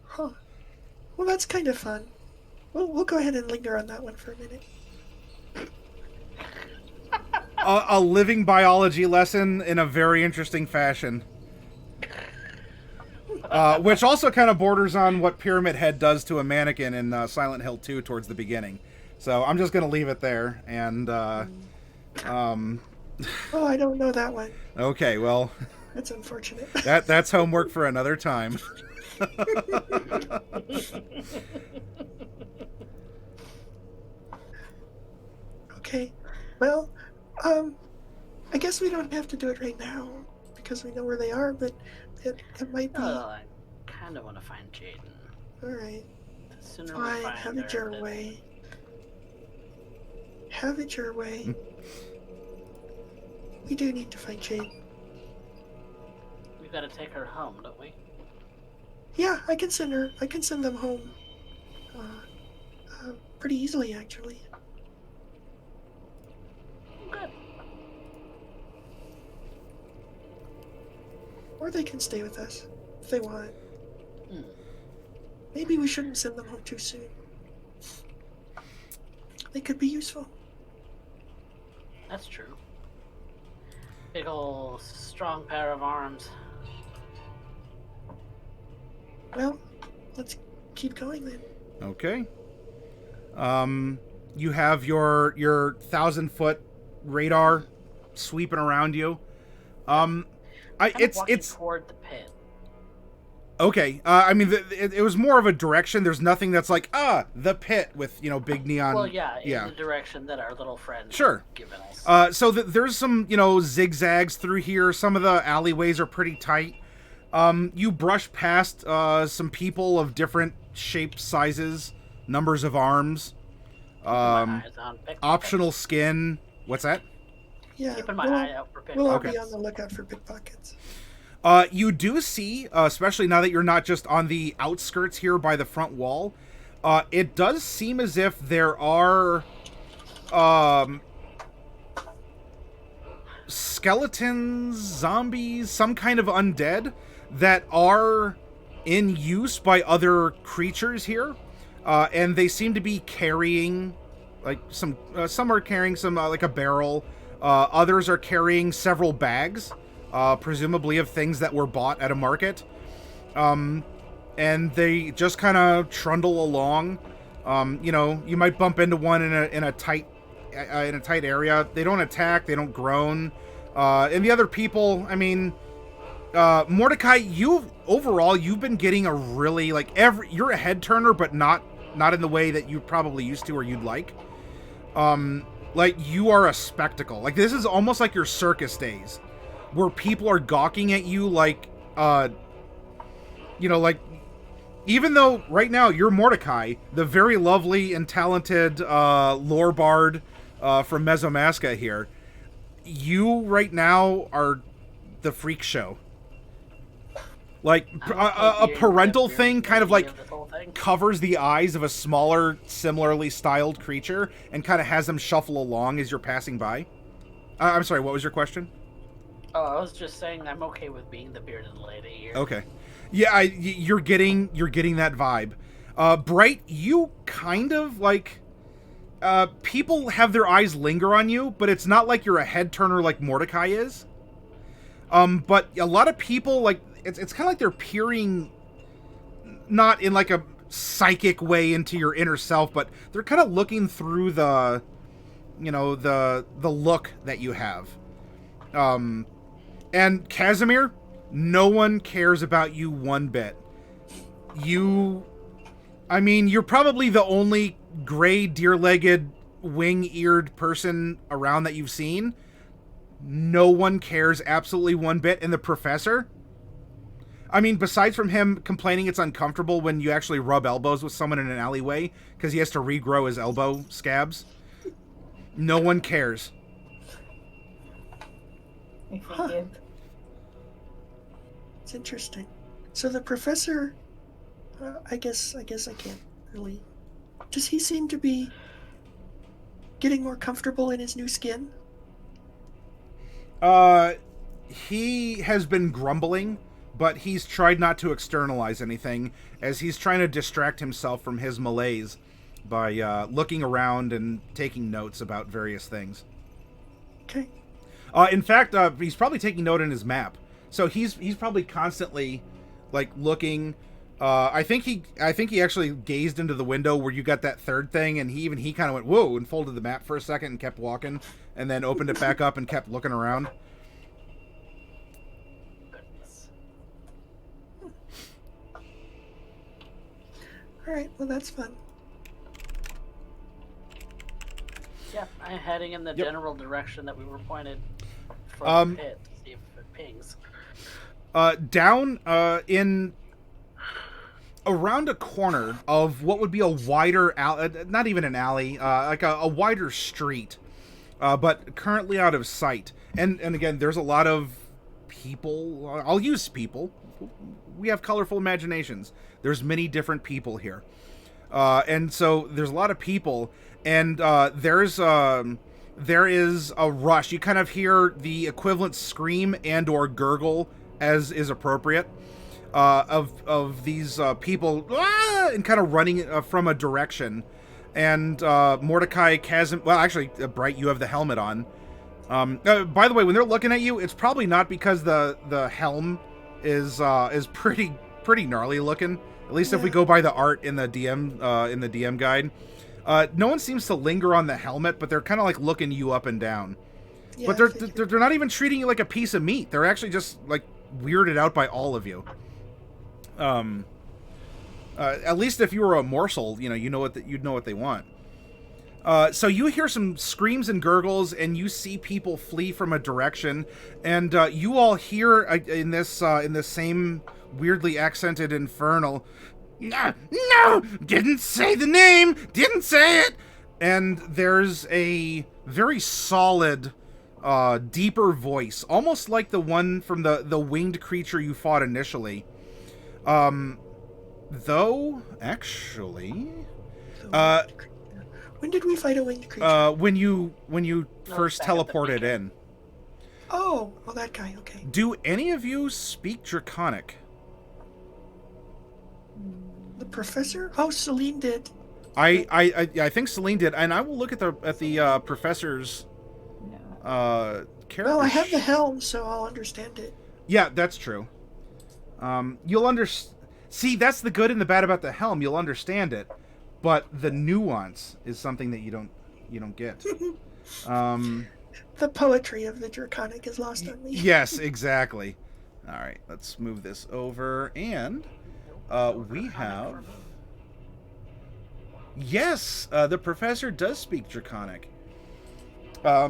Huh. Well, that's kind of fun. We'll go ahead and linger on that one for a minute. A living biology lesson in a very interesting fashion. Which also kind of borders on what Pyramid Head does to a mannequin in Silent Hill 2 towards the beginning. So I'm just going to leave it there. And, Oh, I don't know that one. okay, well, That's unfortunate. that's homework for another time. Okay. Well, I guess we don't have to do it right now because we know where they are, but it might be. Oh, I kind of want to find Jaden. All right. The sooner we Fine, find have her, it your the- way. Have it your way. We do need to find Jade. We gotta take her home, don't we? Yeah, I can send her. I can send them home. Pretty easily, actually. Good. Or they can stay with us if they want. Hmm. Maybe we shouldn't send them home too soon. They could be useful. That's true. Big ol' strong pair of arms. Well, let's keep going then. Okay. You have your 1,000-foot radar sweeping around you. It's toward the pit. okay. I mean, it was more of a direction. There's nothing that's like the pit with big neon. Well, yeah, in the direction that our little friend sure had given us. So there's some zigzags through here. Some of the alleyways are pretty tight. You brush past some people of different shapes, sizes, numbers of arms. Optional skin. What's that? Yeah, Keeping my eye out for pickpockets. We'll all be on the lookout for pickpockets. You do see, especially now that you're not just on the outskirts here by the front wall, it does seem as if there are skeletons, zombies, some kind of undead that are in use by other creatures here. And they seem to be carrying, like, some are carrying some, like a barrel. Others are carrying several bags, presumably of things that were bought at a market. And they just kind of trundle along. You might bump into one in a tight area. They don't attack. They don't groan. And the other people, I mean, Mordecai, you've been getting a really, like, you're a head turner, but not in the way that you probably used to or you'd like. Like, you are a spectacle. Like, this is almost like your circus days, where people are gawking at you like, like, even though right now you're Mordecai, the very lovely and talented lore bard from Mesomasca here, you right now are the freak show. Like, a parental thing kind of like covers the eyes of a smaller, similarly styled creature and kind of has them shuffle along as you're passing by. I'm sorry, what was your question? Oh, I was just saying I'm okay with being the bearded lady here. Okay. Yeah, you're getting that vibe. Bright, you kind of, like, people have their eyes linger on you, but it's not like you're a head turner like Mordecai is. But a lot of people, like, it's kind of like they're peering, not in like a psychic way into your inner self, but they're kind of looking through the look that you have. And Casimir, no one cares about you one bit. You're probably the only gray, deer-legged, wing-eared person around that you've seen. No one cares absolutely one bit. And the professor, I mean, besides from him complaining it's uncomfortable when you actually rub elbows with someone in an alleyway because he has to regrow his elbow scabs, no one cares. Huh. It's interesting. So the professor, I guess I can't really. Does he seem to be getting more comfortable in his new skin? He has been grumbling, but he's tried not to externalize anything as he's trying to distract himself from his malaise by looking around and taking notes about various things. Okay. In fact, he's probably taking note in his map. So he's probably constantly, like, looking. I think he actually gazed into the window where you got that third thing, and he kind of went whoa and folded the map for a second and kept walking, and then opened it back up and kept looking around. All right. Well, that's fun. Yeah, I'm heading in the general direction that we were pointed for the pit to see if it pings. Down in around a corner of what would be a wider alley, not even an alley, like a wider street, but currently out of sight. And again, there's a lot of people. I'll use people. We have colorful imaginations. There's many different people here. And so there's a lot of people, and there is a rush. You kind of hear the equivalent scream and or gurgle as is appropriate of these people and kind of running from a direction. And Mordecai, Chasm, well, actually, Bright, you have the helmet on. By the way, when they're looking at you, it's probably not because the helm is pretty gnarly looking. At least if we go by the art in the DM guide. No one seems to linger on the helmet, but they're kind of like looking you up and down. Yeah, but they're not even treating you like a piece of meat. They're actually just like weirded out by all of you. At least if you were a morsel, you'd know what they want. So you hear some screams and gurgles, and you see people flee from a direction, and you all hear in this same weirdly accented infernal, no, didn't say the name, didn't say it. And there's a very solid, deeper voice, almost like the one from the winged creature you fought initially. Though, actually, when did we fight a winged creature? When you first teleported in. Oh, that guy. Okay. Do any of you speak Draconic? The professor? Oh, Celine did. I think Celine did, and I will look at the professor's character. Well, I have the helm, so I'll understand it. Yeah, that's true. You'll see, that's the good and the bad about the helm. You'll understand it, but the nuance is something that you don't get. The poetry of the Draconic is lost on me. Yes, exactly. All right, let's move this over, and we have. Yes, the professor does speak Draconic.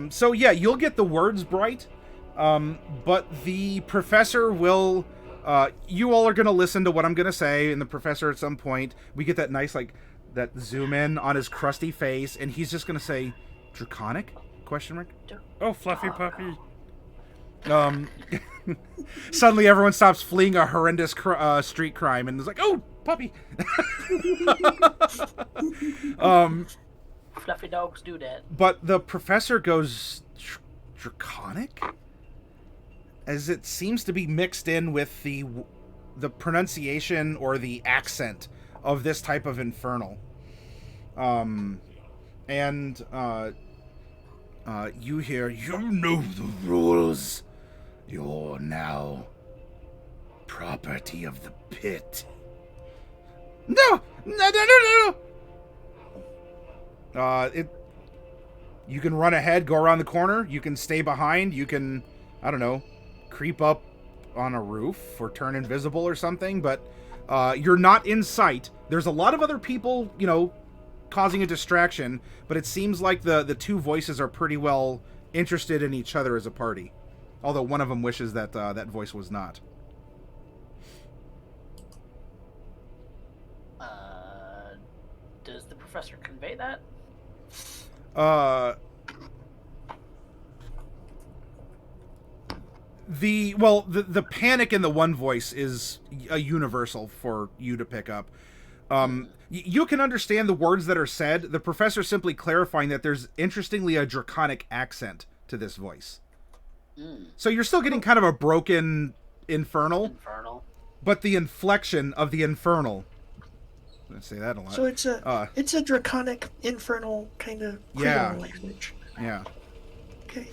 So yeah, you'll get the words, Bright, but the professor will. You all are going to listen to what I'm going to say, and the professor at some point, we get that nice, that zoom in on his crusty face, and he's just going to say, Draconic? Question mark? Oh, fluffy puppy. Suddenly everyone stops fleeing a horrendous street crime, and is like, oh, puppy! Fluffy dogs do that. But the professor goes, Draconic? As it seems to be mixed in with the pronunciation or the accent of this type of infernal. You hear, you know the rules. You're now property of the pit. No! You can run ahead, go around the corner. You can stay behind. You can, I don't know, creep up on a roof or turn invisible or something, but you're not in sight. There's a lot of other people, causing a distraction, but it seems like the two voices are pretty well interested in each other as a party. Although one of them wishes that that voice was not. Does the professor convey that? The panic in the one voice is a universal for you to pick up. You can understand the words that are said. The professor simply clarifying that there's interestingly a Draconic accent to this voice. So you're still getting kind of a broken infernal. But the inflection of the infernal. I'm gonna say that a lot. So it's a Draconic infernal kind of Creole language. Yeah. Okay.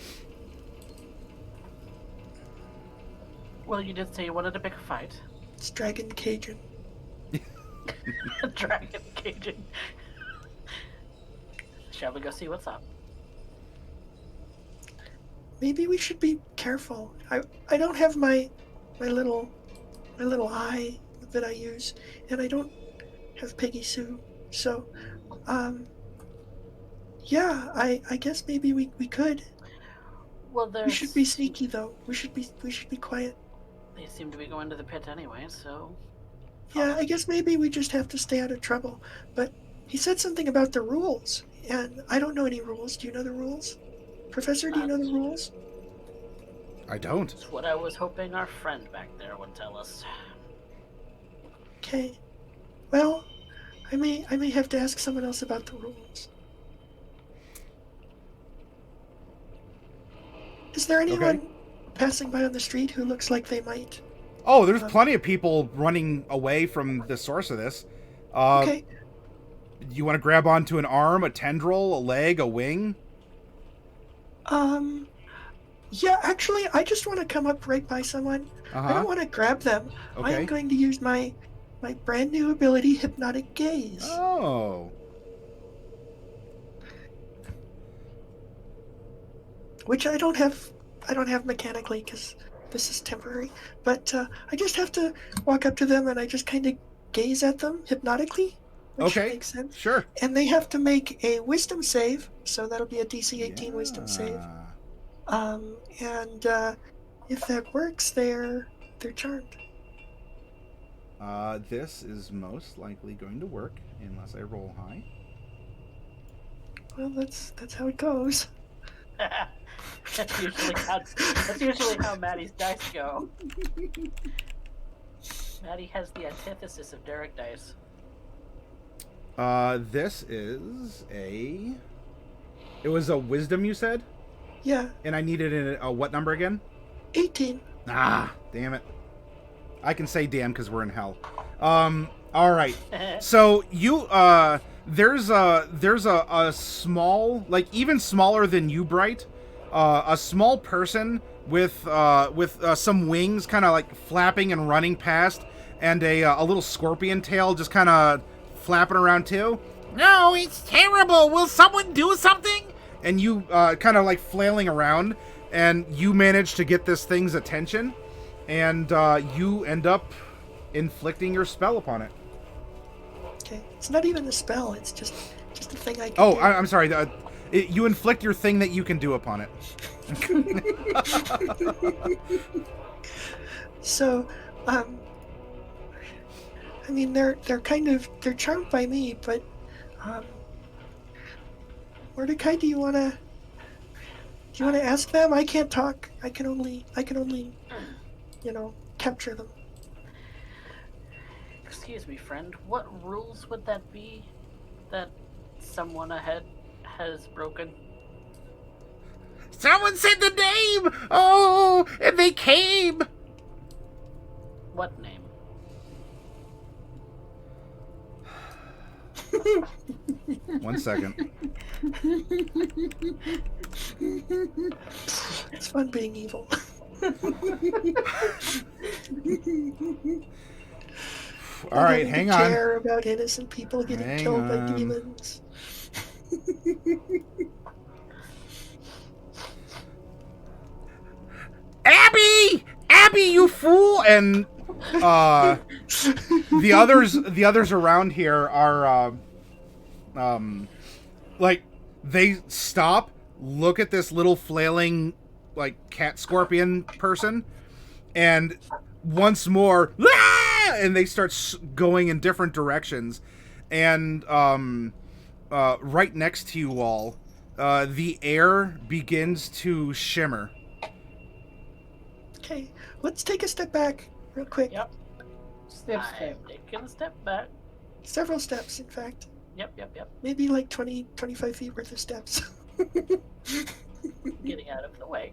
Well, you did say you wanted to pick a fight. It's Dragon Cajun. Dragon Cajun. Shall we go see what's up? Maybe we should be careful. I don't have my little eye that I use, and I don't have Piggy Sue. So, yeah, I guess maybe we could. Well, we should be sneaky though. We should be quiet. They seem to be going to the pit anyway, so Yeah, I guess maybe we just have to stay out of trouble. But he said something about the rules, and I don't know any rules. Do you know the rules? Professor, do you know the rules? I don't. That's what I was hoping our friend back there would tell us. Okay. Well, I may have to ask someone else about the rules. Is there anyone passing by on the street who looks like they might? Oh, there's plenty of people running away from the source of this. Okay. You want to grab onto an arm, a tendril, a leg, a wing? Yeah, actually, I just want to come up right by someone. I don't want to grab them. Okay. I am going to use my brand new ability, Hypnotic Gaze. Oh. Which I don't have mechanically because this is temporary. But I just have to walk up to them and I just kind of gaze at them hypnotically. Which makes sense. Sure. And they have to make a wisdom save, so that'll be a DC 18 wisdom save. And if that works, they're charmed. This is most likely going to work unless I roll high. Well, that's how it goes. That's usually how Maddie's dice go. Maddie has the antithesis of Derek dice. This is a... It was a wisdom, you said? Yeah. And I needed a what number again? 18. Ah, damn it. I can say damn because we're in hell. All right. So you, there's a small, like even smaller than you, Bright, a small person with some wings kind of like flapping and running past, and a little scorpion tail just kind of flapping around too. No, it's terrible. Will someone do something? And you kind of like flailing around, and you manage to get this thing's attention, and you end up inflicting your spell upon it. Okay, it's not even a spell. It's just a thing I can Oh, do. I'm sorry. You inflict your thing that you can do upon it. So, I mean, they're charmed by me, but Mordecai, do you wanna ask them? I can't talk. I can only, capture them. Excuse me, friend. What rules would that be that someone ahead has broken? Someone said the name! Oh, and they came! What name? One second. It's fun being evil. All right, hang on. Care about innocent people getting killed by demons. Abby, you fool! And the others around here are like they stop, look at this little flailing like cat scorpion person, and once more, and they start going in different directions, and right next to you all, the air begins to shimmer. Okay, let's take a step back real quick. Yep. Step. I'm taking a step back. Several steps, in fact. Yep. Maybe like 20, 25 feet worth of steps. Getting out of the way.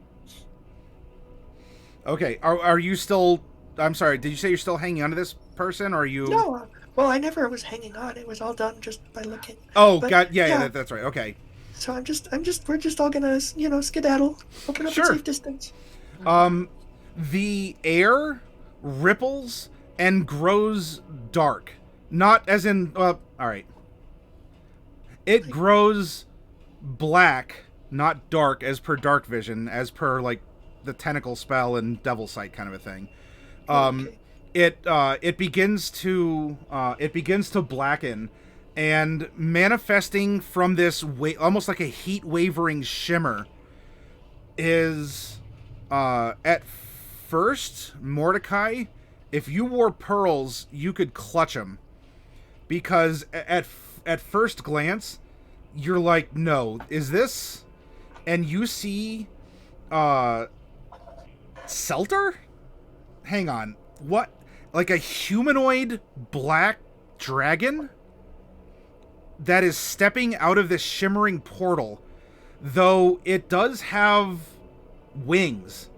Okay, are you still... I'm sorry, did you say you're still hanging on to this person, or are you... No, well, I never was hanging on. It was all done just by looking. Oh, But, God, yeah, that's right, okay. So we're just all gonna, skedaddle. Open up Sure. a safe distance. The air ripples and grows dark. Not as in... alright. It grows black, not dark, as per dark vision, as per, like, the tentacle spell and devil sight kind of a thing. Okay. It begins to blacken, and manifesting from this almost like a heat wavering shimmer is at first Mordecai if you wore pearls, you could clutch them. Because at first glance, you're like, no, is this? And you see, Selter? Hang on. What? Like a humanoid black dragon? That is stepping out of this shimmering portal. Though it does have wings.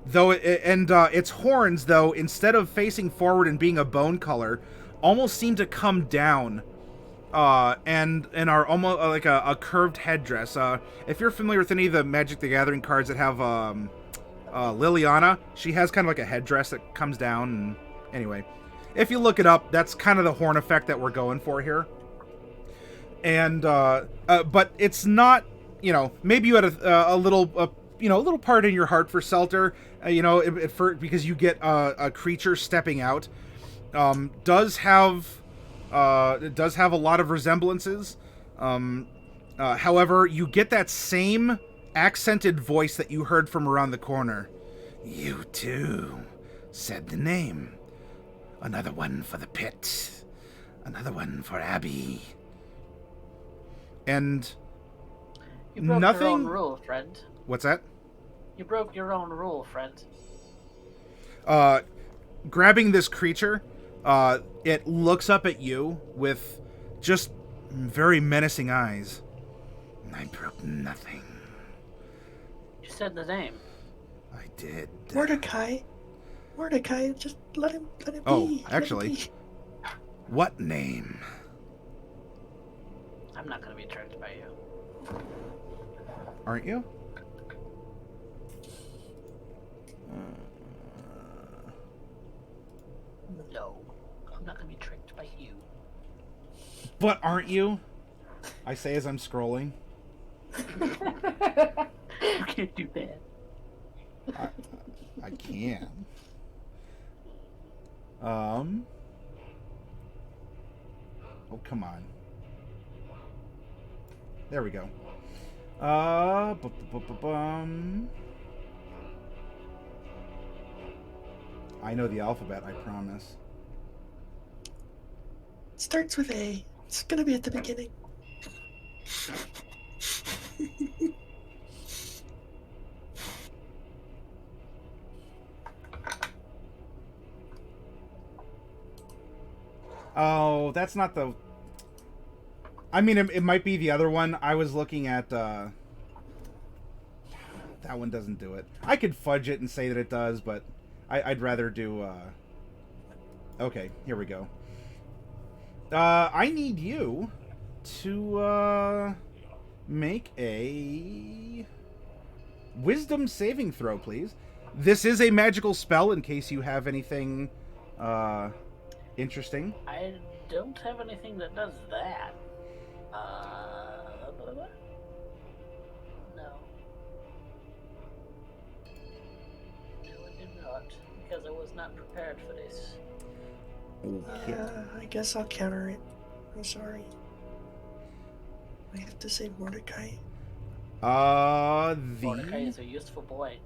Though its horns, though, instead of facing forward and being a bone color, almost seem to come down. And are almost like a curved headdress. If you're familiar with any of the Magic the Gathering cards that have Liliana, she has kind of like a headdress that comes down. And anyway, if you look it up, that's kind of the horn effect that we're going for here. And but it's not, you know, maybe you had a little part in your heart for Selter, because you get a creature stepping out. It does have a lot of resemblances. However, you get that same accented voice that you heard from around the corner. You too said the name. Another one for the pit. Another one for Abby. And you broke nothing. Your own rule, friend. What's that? You broke your own rule, friend. Grabbing this creature, it looks up at you with just very menacing eyes. I broke nothing. You said the name. I did. Mordecai, just let him be. Oh, actually, what name? I'm not going to be tricked by you. Aren't you? No, I'm not going to be tricked by you. But aren't you? I say as I'm scrolling. You can't do that. I can. Oh, come on. There we go. I know the alphabet, I promise. It starts with A. It's gonna be at the beginning. Oh, that's not the... I mean, it might be the other one. I was looking at... That one doesn't do it. I could fudge it and say that it does, but I'd rather do... Okay, here we go. I need you to make a wisdom saving throw, please. This is a magical spell in case you have anything interesting. I don't have anything that does that. No. No, I did not, because I was not prepared for this. Okay. I guess I'll counter it. I'm sorry. I have to say Mordecai. Mordecai is a useful boy.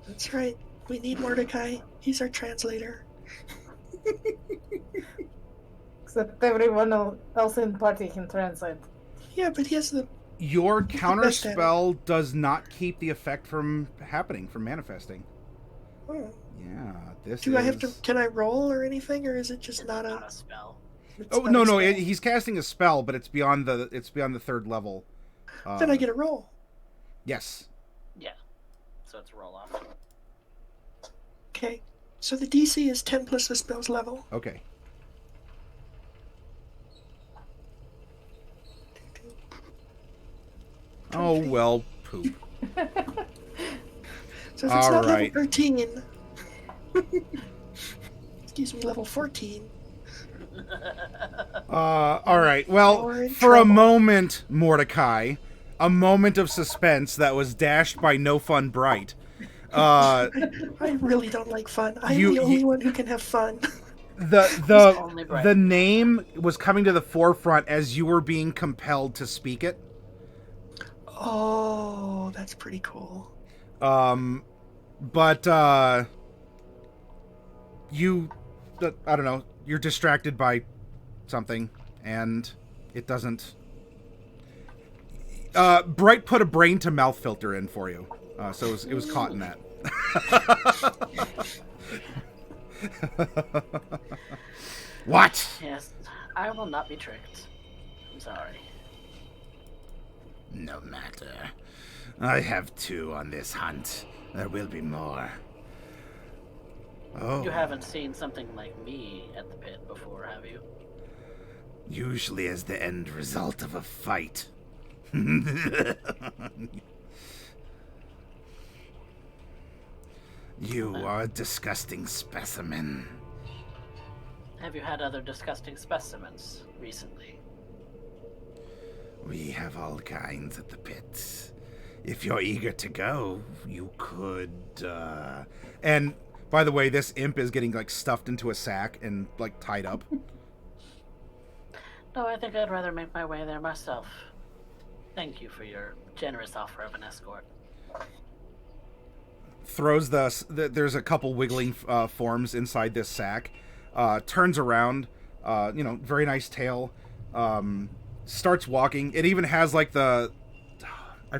That's right. We need Mordecai. He's our translator. Except everyone else in the party can translate. Yeah, but he has the... Your counter best at it. spell does not keep the effect from happening, from manifesting. Oh. Yeah, this Do is... I have to... Can I roll or anything, or is it just It's not not a spell. it's Oh, not no, a no, spell? he's casting a spell, but it's beyond the third level. Then I get a roll. Yes. Yeah. So it's a roll off. Okay. So the DC is 10 plus the spell's level. Okay. Oh, well, poop. So if it's All not right. level 13... Excuse me, level 14. All right. Well, You're in for a trouble. moment, Mordecai, a moment of suspense that was dashed by No Fun Bright. I really don't like fun. I'm You- the only you- one who can have fun. only Bright. The name was coming to the forefront as you were being compelled to speak it. Oh, that's pretty cool. But I don't know, you're distracted by something, and it doesn't... Bright put a brain to mouth filter in for you, so it was caught in that. What? Yes, I will not be tricked. I'm sorry. No matter. I have 2 on this hunt. There will be more. Oh. You haven't seen something like me at the pit before, have you? Usually as the end result of a fight. You are a disgusting specimen. Have you had other disgusting specimens recently? We have all kinds at the pit. If you're eager to go, you could, And, by the way, this imp is getting, like, stuffed into a sack and, like, tied up. No, I think I'd rather make my way there myself. Thank you for your generous offer of an escort. Throws there's a couple wiggling forms inside this sack. Turns around, very nice tail. Starts walking. It even has like I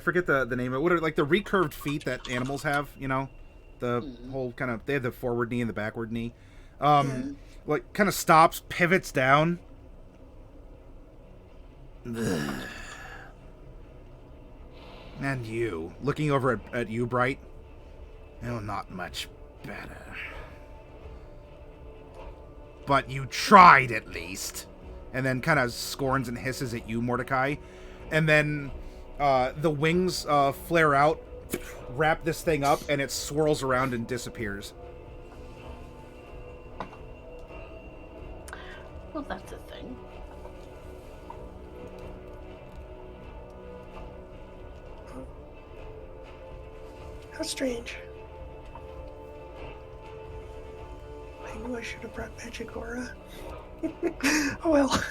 forget the name of it. What are like the recurved feet that animals have? The whole kind of, they have the forward knee and the backward knee. Like kind of stops, pivots down. And you, looking over at you, Bright. Oh, not much better. But you tried at least. And then kind of scorns and hisses at you, Mordecai. And then the wings flare out, wrap this thing up, and it swirls around and disappears. Well, that's a thing. How strange. I knew I should have brought magic aura. Oh well.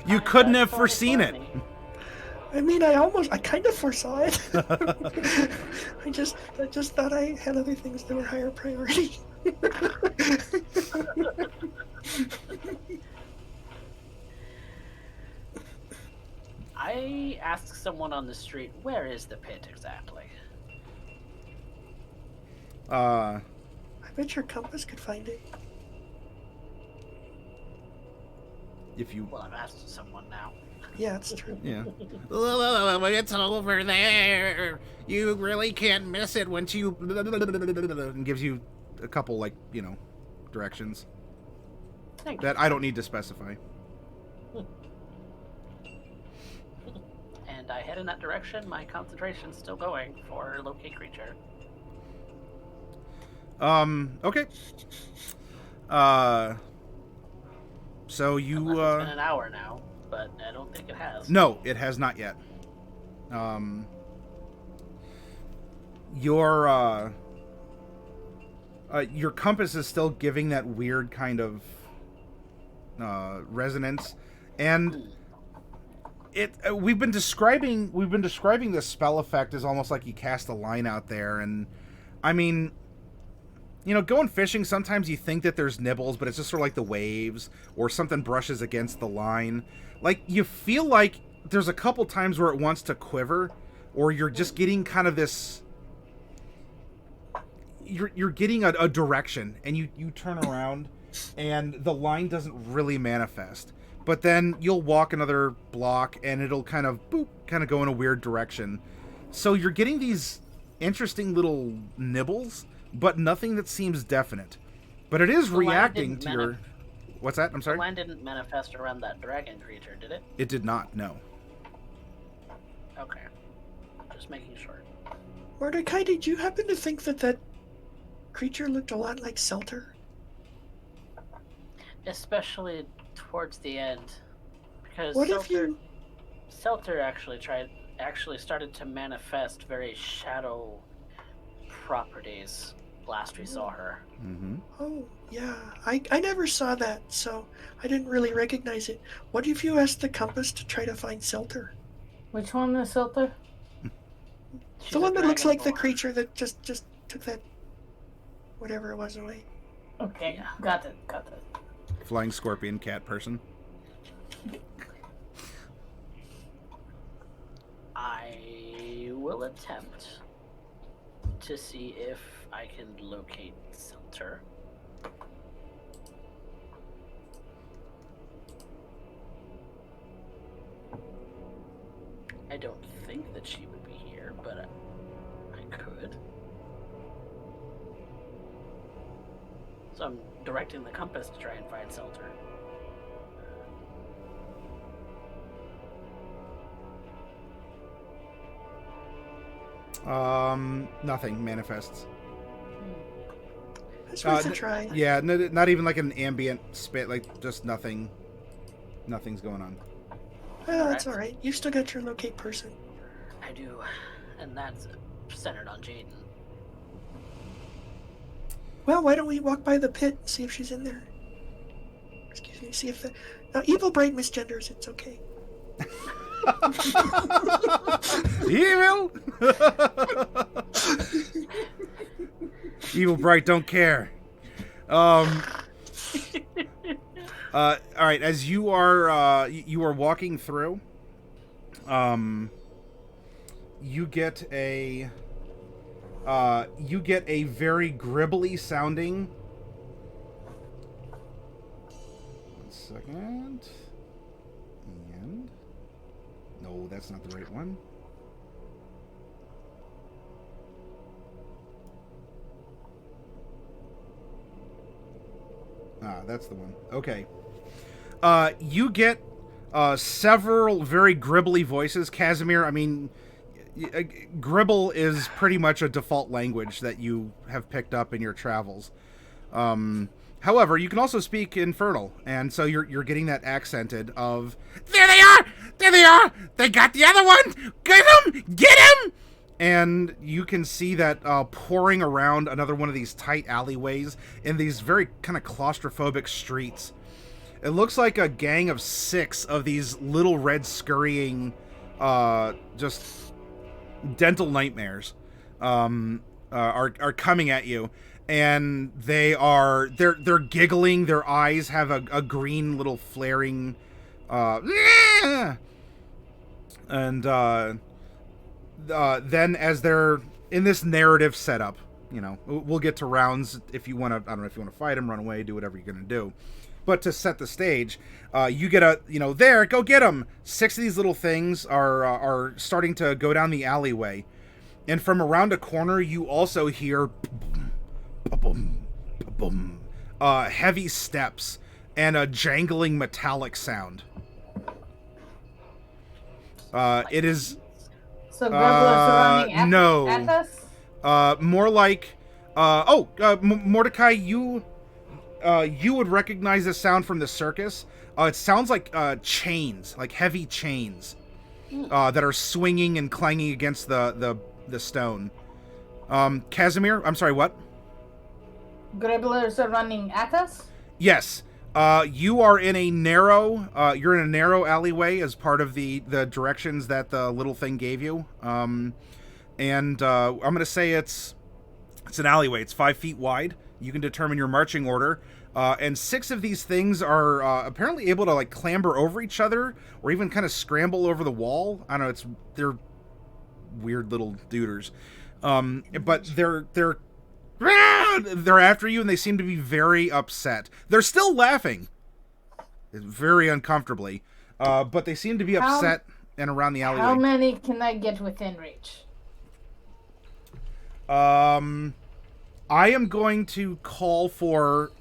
You couldn't have foreseen it. I mean, I kind of foresaw it. I just thought I had other things that were higher priority. I asked someone on the street, where is the pit exactly? I bet your compass could find it. If you... Well, I've asked someone now. Yeah, it's true. Yeah. It's over there. You really can't miss it once you... And gives you a couple, directions. Thank That I don't need to specify. And I head in that direction. My concentration's still going for locate creature. Okay. So you, Unless it's been an hour now, but I don't think it has. No, it has not yet. Your compass is still giving that weird kind of resonance, and we've been describing this spell effect as almost like you cast a line out there, and I mean, going fishing, sometimes you think that there's nibbles, but it's just sort of like the waves, or something brushes against the line. Like, you feel like there's a couple times where it wants to quiver, or you're just getting kind of this... You're getting a direction, and you turn around, and the line doesn't really manifest. But then you'll walk another block, and it'll kind of, boop, kind of go in a weird direction. So you're getting these interesting little nibbles, but nothing that seems definite. But it is reacting to your... What's that? I'm sorry? The line didn't manifest around that dragon creature, did it? It did not, no. Okay. Just making sure. Mordecai, did you happen to think that creature looked a lot like Selter? Especially towards the end. Because What if you... Selter actually started to manifest very shadow properties last we saw her. Mm-hmm. Oh, yeah. I never saw that, so I didn't really recognize it. What if you asked the compass to try to find Selter? Which one is Silter? She's The a one that looks like the dragonborn. creature that just took that whatever it was away. Okay, Yeah. got it. Flying scorpion cat person. I will attempt to see if I can locate Selter. I don't think that she would be here, but I could. So I'm directing the compass to try and find Selter. Nothing manifests. That's worth a try. Yeah, not even like an ambient spit, like just nothing. Nothing's going on. Well, that's all right. You still got your locate person. I do, and that's centered on Jaden. Well, why don't we walk by the pit and see if she's in there? Excuse me. See if the evil bright misgenders. It's okay. Evil. Evil bright don't care. All right, as you are walking through, you get a very gribbly sounding. 1 second. And no, that's not the right one. That's the one. Okay. You get several very gribbly voices. Casimir, I mean, gribble is pretty much a default language that you have picked up in your travels. However, you can also speak Infernal, and so you're getting that accented of, there they are! There they are! They got the other one! Get him! Get him! And you can see that pouring around another one of these tight alleyways in these very kind of claustrophobic streets. It looks like a gang of 6 of these little red scurrying, just dental nightmares are coming at you, and they're giggling. Their eyes have a green little flaring, and then as they're in this narrative setup, you know, we'll get to rounds if you want to. I don't know if you want to fight them, run away, do whatever you're gonna do. But to set the stage, you get there, go get them. 6 of these little things are starting to go down the alleyway, and from around a corner, you also hear heavy steps and a jangling metallic sound. It is. So gribblers are running at us? More like, Mordecai, you would recognize this sound from the circus. It sounds like chains, like heavy chains, that are swinging and clanging against the stone. Casimir, I'm sorry, what? Gribblers are running at us? Yes. You are in a narrow alleyway as part of the directions that the little thing gave you. I'm going to say it's an alleyway. It's 5 feet wide. You can determine your marching order. And 6 of these things are apparently able to like clamber over each other or even kind of scramble over the wall. I don't know. They're weird little duders. But they're after you, and they seem to be very upset. They're still laughing, very uncomfortably, but they seem to be upset and around the alleyway. How many can I get within reach? I am going to call for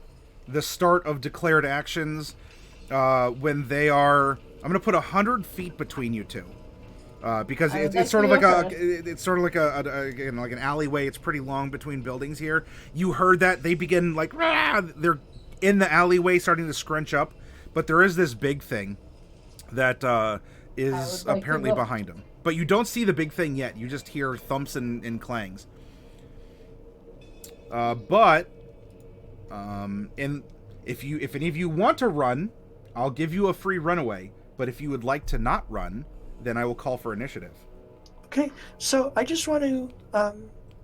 the start of declared actions when they are. I'm going to put 100 feet between you two. Because it's sort of like an alleyway. It's pretty long between buildings here. You heard that they begin like they're in the alleyway starting to scrunch up, but there is this big thing that is apparently behind them. But you don't see the big thing yet. You just hear thumps and clangs. And if any of you want to run, I'll give you a free runaway. But if you would like to not run, then I will call for initiative. Okay, so I just want to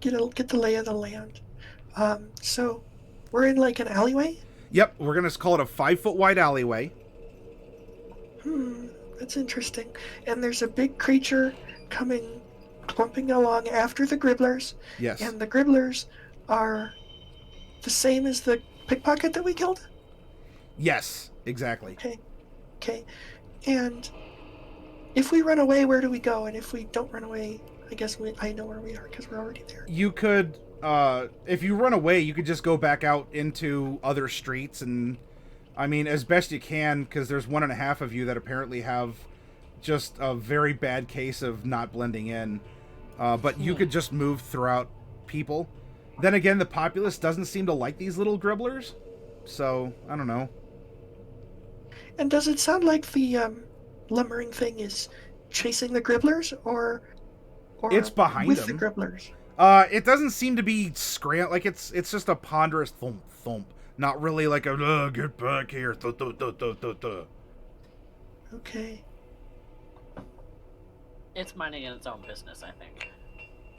get the lay of the land. So we're in like an alleyway. Yep, we're gonna call it a 5-foot wide alleyway. That's interesting. And there's a big creature coming, clumping along after the gribblers. Yes. And the gribblers are the same as the pickpocket that we killed? Yes, exactly. Okay. And if we run away, where do we go? And if we don't run away, I guess I know where we are because we're already there. You could, if you run away, you could just go back out into other streets and, I mean, as best you can, because there's 1.5 of you that apparently have just a very bad case of not blending in. But you could just move throughout people. Then again, the populace doesn't seem to like these little gribblers. So, I don't know. And does it sound like the lumbering thing is chasing the gribblers or it's behind with them. the gribblers? It doesn't seem to be like it's just a ponderous thump thump. Not really like a get back here. Okay. It's minding its own business, I think.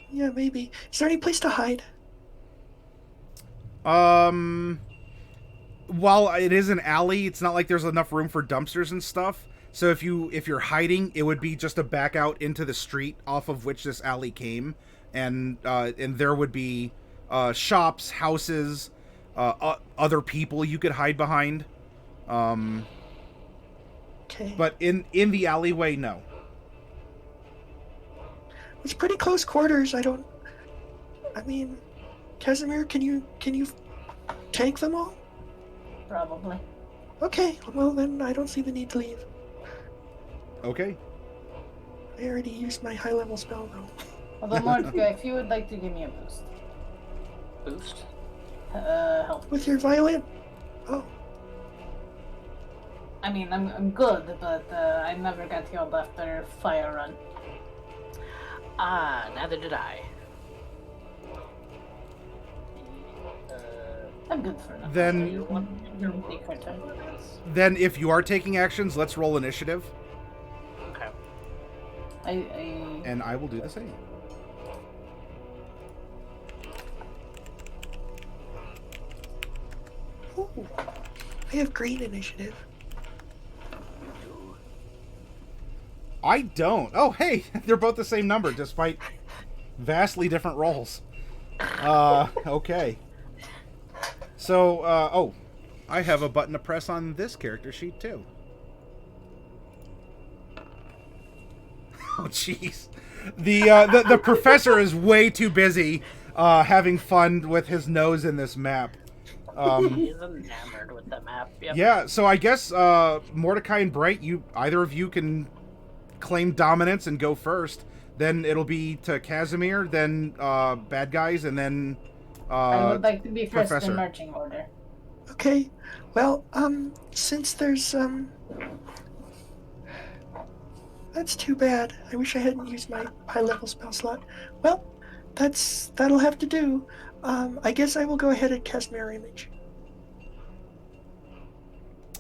Yeah, maybe. Is there any place to hide? While it is an alley, it's not like there's enough room for dumpsters and stuff. So if you're hiding, it would be just to back out into the street off of which this alley came, and there would be shops, houses, other people you could hide behind. Okay. But in the alleyway, no. It's pretty close quarters. I mean, Casimir, can you tank them all? Probably. Okay, well then I don't see the need to leave. Okay. I already used my high level spell though. Although, Mordecai, if you would like to give me a boost. Boost? Help. With your violin? Oh. I mean, I'm good, but I never got healed after fire run. Neither did I. I'm good for now. Then Take her turn. then if you are taking actions, let's roll initiative, Okay. and I will do the same. Ooh. I have green initiative. I don't. Oh, hey, they're both the same number, despite vastly different rolls. Okay. So, I have a button to press on this character sheet, too. Oh, jeez. The professor is way too busy having fun with his nose in this map. He's enamored with the map. Yep. Yeah, so I guess Mordecai and Bright, either of you can claim dominance and go first. Then it'll be to Casimir, then bad guys, and then I would like to be first Professor. in marching order. Okay. Well, since there's that's too bad. I wish I hadn't used my high level spell slot. Well, that'll have to do. I guess I will go ahead and cast Mirror Image.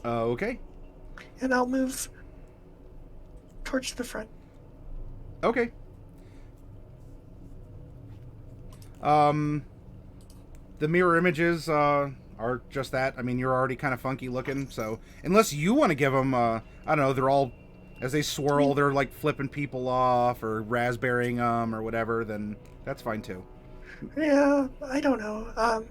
Okay. And I'll move towards the front. Okay. The mirror images are just that. I mean, you're already kind of funky looking, so unless you want to give them, I don't know, they're all, as they swirl, they're like flipping people off or raspberrying them or whatever, then that's fine too. Yeah, I don't know. I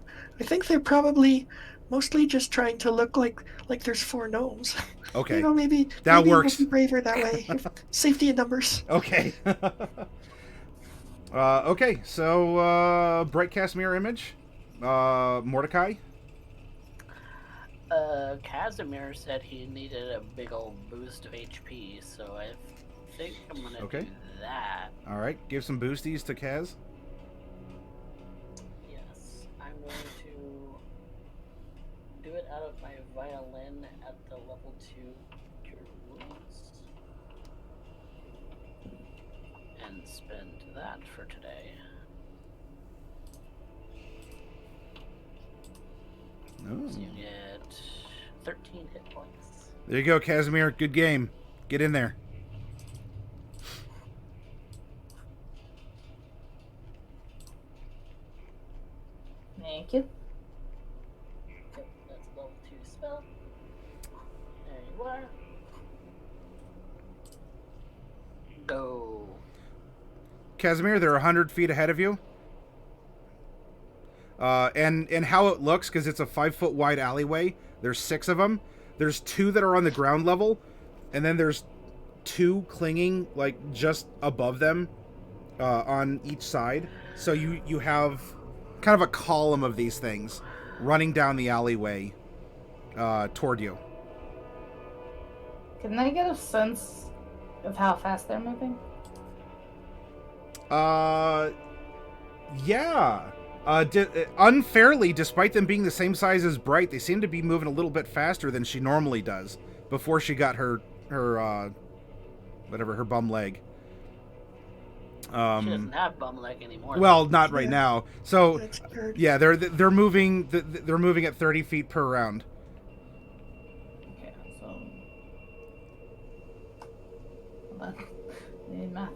think they're probably mostly just trying to look like there's 4 gnomes. Okay. You know, maybe That works. We'll be braver that way. Safety in numbers. Okay. Okay, so Bright cast mirror image. Mordecai. Casimir said he needed a big old boost of HP, so I think I'm gonna do that. All right, give some boosties to Kaz. Yes, I'm going to do it out of my violin at the level 2 cure wounds, and spend that for today. Oh. So you get 13 hit points. There you go, Casimir. Good game. Get in there. Thank you. Okay, that's a level 2 spell. There you are. Go. Casimir, they're 100 feet ahead of you. And how it looks, because it's a 5-foot wide alleyway, there's 6 of them. There's 2 that are on the ground level, and then there's 2 clinging, like, just above them on each side. So you have kind of a column of these things running down the alleyway toward you. Can I get a sense of how fast they're moving? Yeah. Unfairly, despite them being the same size as Bright, they seem to be moving a little bit faster than she normally does before she got her bum leg. She doesn't have bum leg anymore. Well, not right now. So, That's weird. yeah, they're moving at 30 feet per round. Okay, so. Hold on. I need math.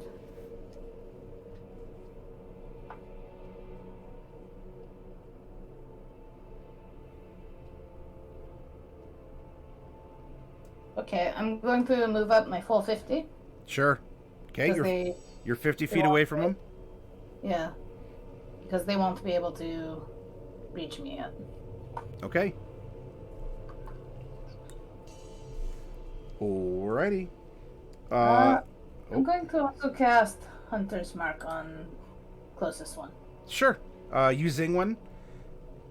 Okay, I'm going to move up my full 50. Sure. Okay, 'Cause you're 50 they feet away won't from be- them. Yeah. Because they won't be able to reach me yet. Okay. Alrighty. I'm going to also cast Hunter's Mark on closest one. Sure. You zing one.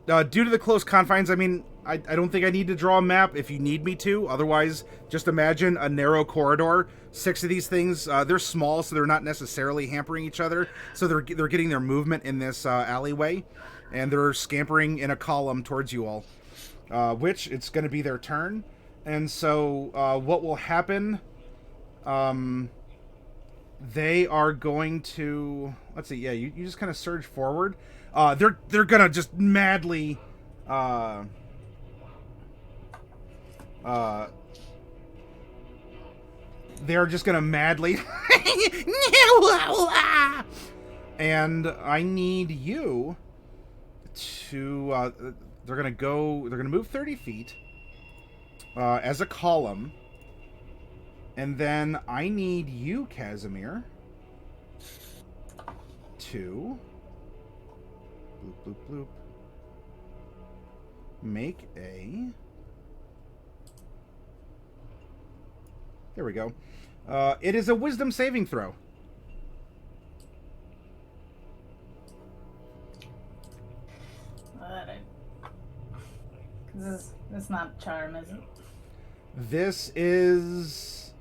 Due to the close confines, I mean, I don't think I need to draw a map if you need me to. Otherwise, just imagine a narrow corridor. 6 of these things, they're small, so they're not necessarily hampering each other. So they're getting their movement in this alleyway, and they're scampering in a column towards you all. Which, it's going to be their turn. And so, what will happen... they are going to... Let's see, yeah, you just kind of surge forward. They're gonna just madly... they're just gonna madly... and I need you to... they're gonna move 30 feet as a column. And then I need you, Casimir, to... Bloop, bloop, bloop. Make a... There we go. It is a wisdom saving throw. This is not charm, is it? This is...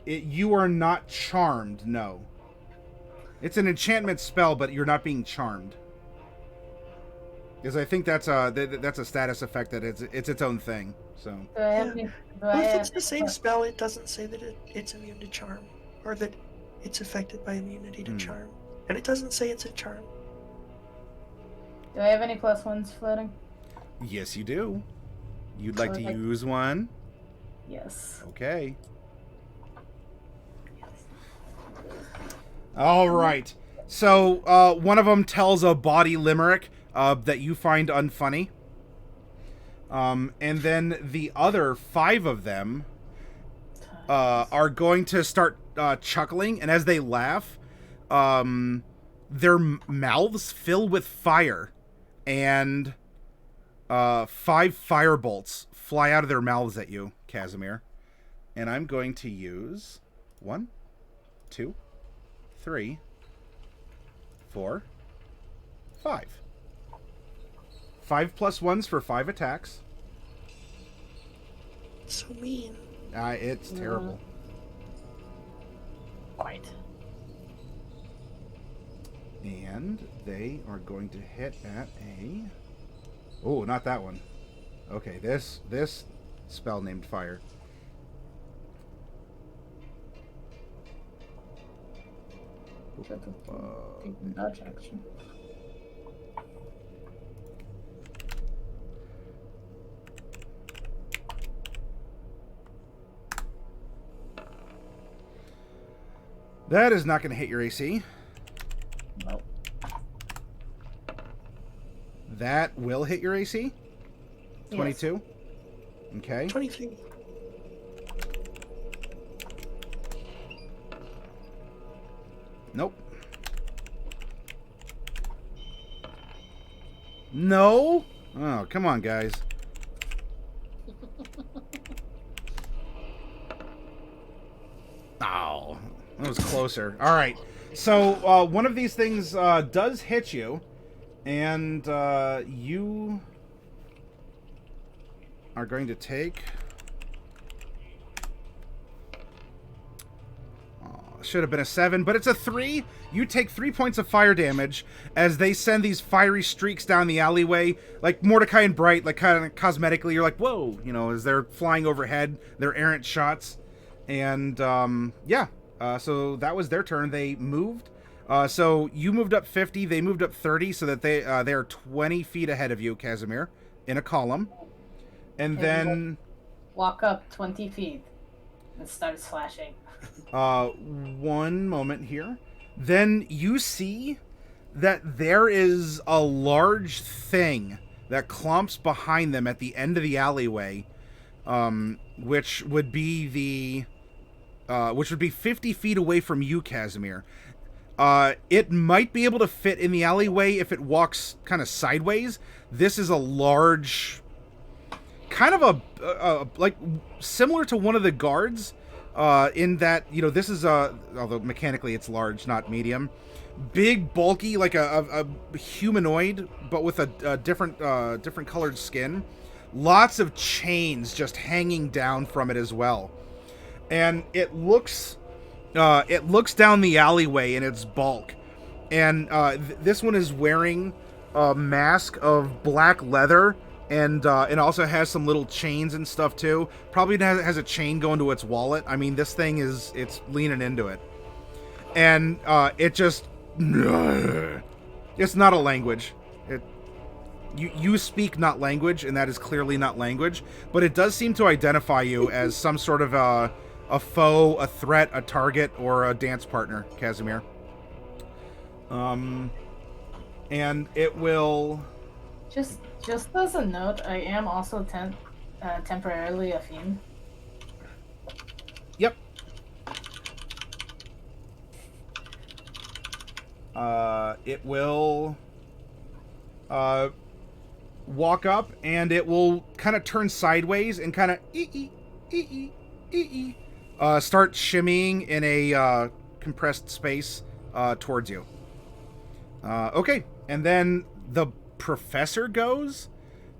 you are not charmed, no. It's an enchantment spell, but you're not being charmed. Because I think that's a status effect that it's its own thing. So. Do I have any, Well, if it's the same spell, it doesn't say that it's immune to charm, or that it's affected by immunity to charm, and it doesn't say it's a charm. Do I have any +1s floating? Yes, you do. You'd like to Okay. use one? Yes. Okay. All right. So one of them tells a body limerick that you find unfunny. And then the other 5 of them are going to start chuckling, and as they laugh, their mouths fill with fire, and 5 firebolts fly out of their mouths at you, Casimir. And I'm going to use 1, 2, 3, 4, 5. 5 plus 1s for 5 attacks. So mean. It's terrible. Quite. And they are going to hit at a... Oh, not that one. Okay, this spell named fire. Dodge action. That is not going to hit your AC. Nope. That will hit your AC. 22. Yes. Okay. 23. Nope. No? Oh, come on, guys. Oh, that was closer. All right. So one of these things does hit you, and you are going to take... Should have been a 7, but it's a 3. You take 3 points of fire damage as they send these fiery streaks down the alleyway, like Mordecai and Bright, like kind of cosmetically. You're like, whoa, you know, as they're flying overhead, they're errant shots, and yeah. So that was their turn. They moved. So you moved up 50. They moved up 30, so that they are 20 feet ahead of you, Casimir, in a column, and then walk up 20 feet and start slashing. One moment here. Then you see that there is a large thing that clumps behind them at the end of the alleyway, which would be 50 feet away from you, Casimir. It might be able to fit in the alleyway if it walks kind of sideways. This is a large, kind of a like similar to one of the guards. In that, you know, this is although mechanically it's large, not medium, big, bulky, like a humanoid, but with a different colored skin. Lots of chains just hanging down from it as well, and it looks down the alleyway in its bulk, and this one is wearing a mask of black leather. And it also has some little chains and stuff too. Probably has a chain going to its wallet. I mean, this thing it's leaning into it. And it just... It's not a language. You speak not language, and that is clearly not language. But it does seem to identify you as some sort of a foe, a threat, a target, or a dance partner, Casimir. And it will... Just as a note, I am also temporarily a fiend. Yep. It will walk up, and it will kind of turn sideways and kind of start shimmying in a compressed space towards you. Okay, and then the professor goes,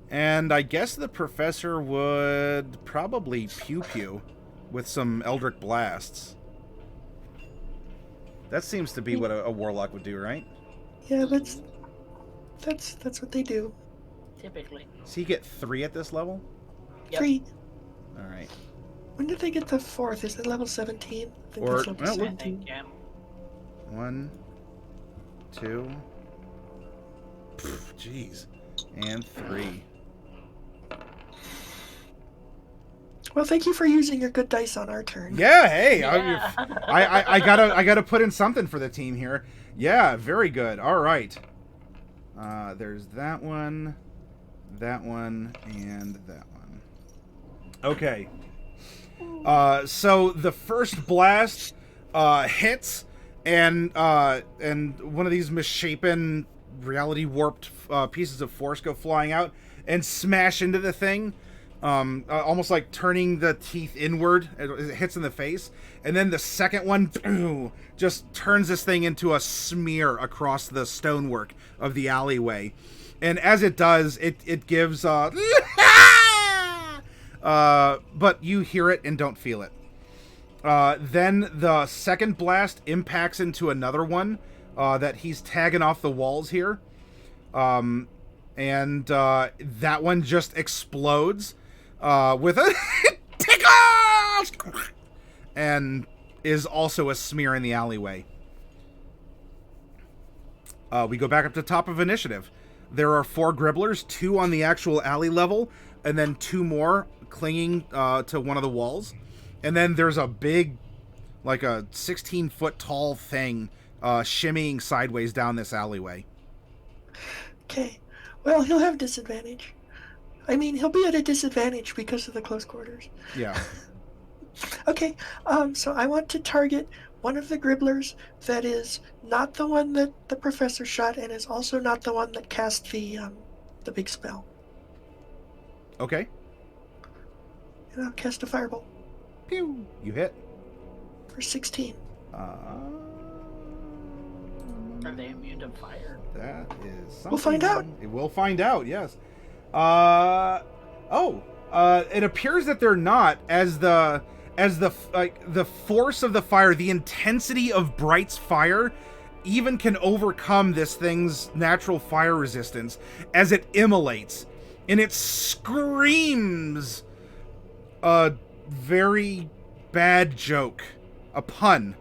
and I guess the professor would probably pew with some Eldritch blasts. That seems to be what a warlock would do, right? Yeah, that's what they do. Typically. So you get 3 at this level? Yep. 3. All right. When did they get the 4th? Is it level 17? I think Or- that's level well, I 17. think, yeah. 1, 2. Jeez. And 3. Well, thank you for using your good dice on our turn. Yeah, hey, Yeah. I gotta put in something for the team here. Yeah, very good. All right. There's that one, and that one. Okay. So the first blast hits, and one of these misshapen, reality warped pieces of force go flying out and smash into the thing. Almost like turning the teeth inward as it hits in the face. And then the second one, boom, just turns this thing into a smear across the stonework of the alleyway. And as it does, it gives but you hear it and don't feel it. Then the second blast impacts into another one that he's tagging off the walls here. And that one just explodes with a tickle, and is also a smear in the alleyway. We go back up to top of initiative. There are 4 gribblers, 2 on the actual alley level, and then 2 more clinging to one of the walls. And then there's a big, like a 16-foot tall thing shimmying sideways down this alleyway. Okay. Well, he'll have disadvantage. I mean, he'll be at a disadvantage because of the close quarters. Yeah. Okay, so I want to target one of the gribblers that is not the one that the professor shot and is also not the one that cast the big spell. Okay. And I'll cast a fireball Pew. You hit. for 16. Are they immune to fire? That is something. We'll find out. We'll find out, yes. It appears that they're not, as the force of the fire, the intensity of Bright's fire even can overcome this thing's natural fire resistance as it immolates, and it screams a very bad joke, a pun,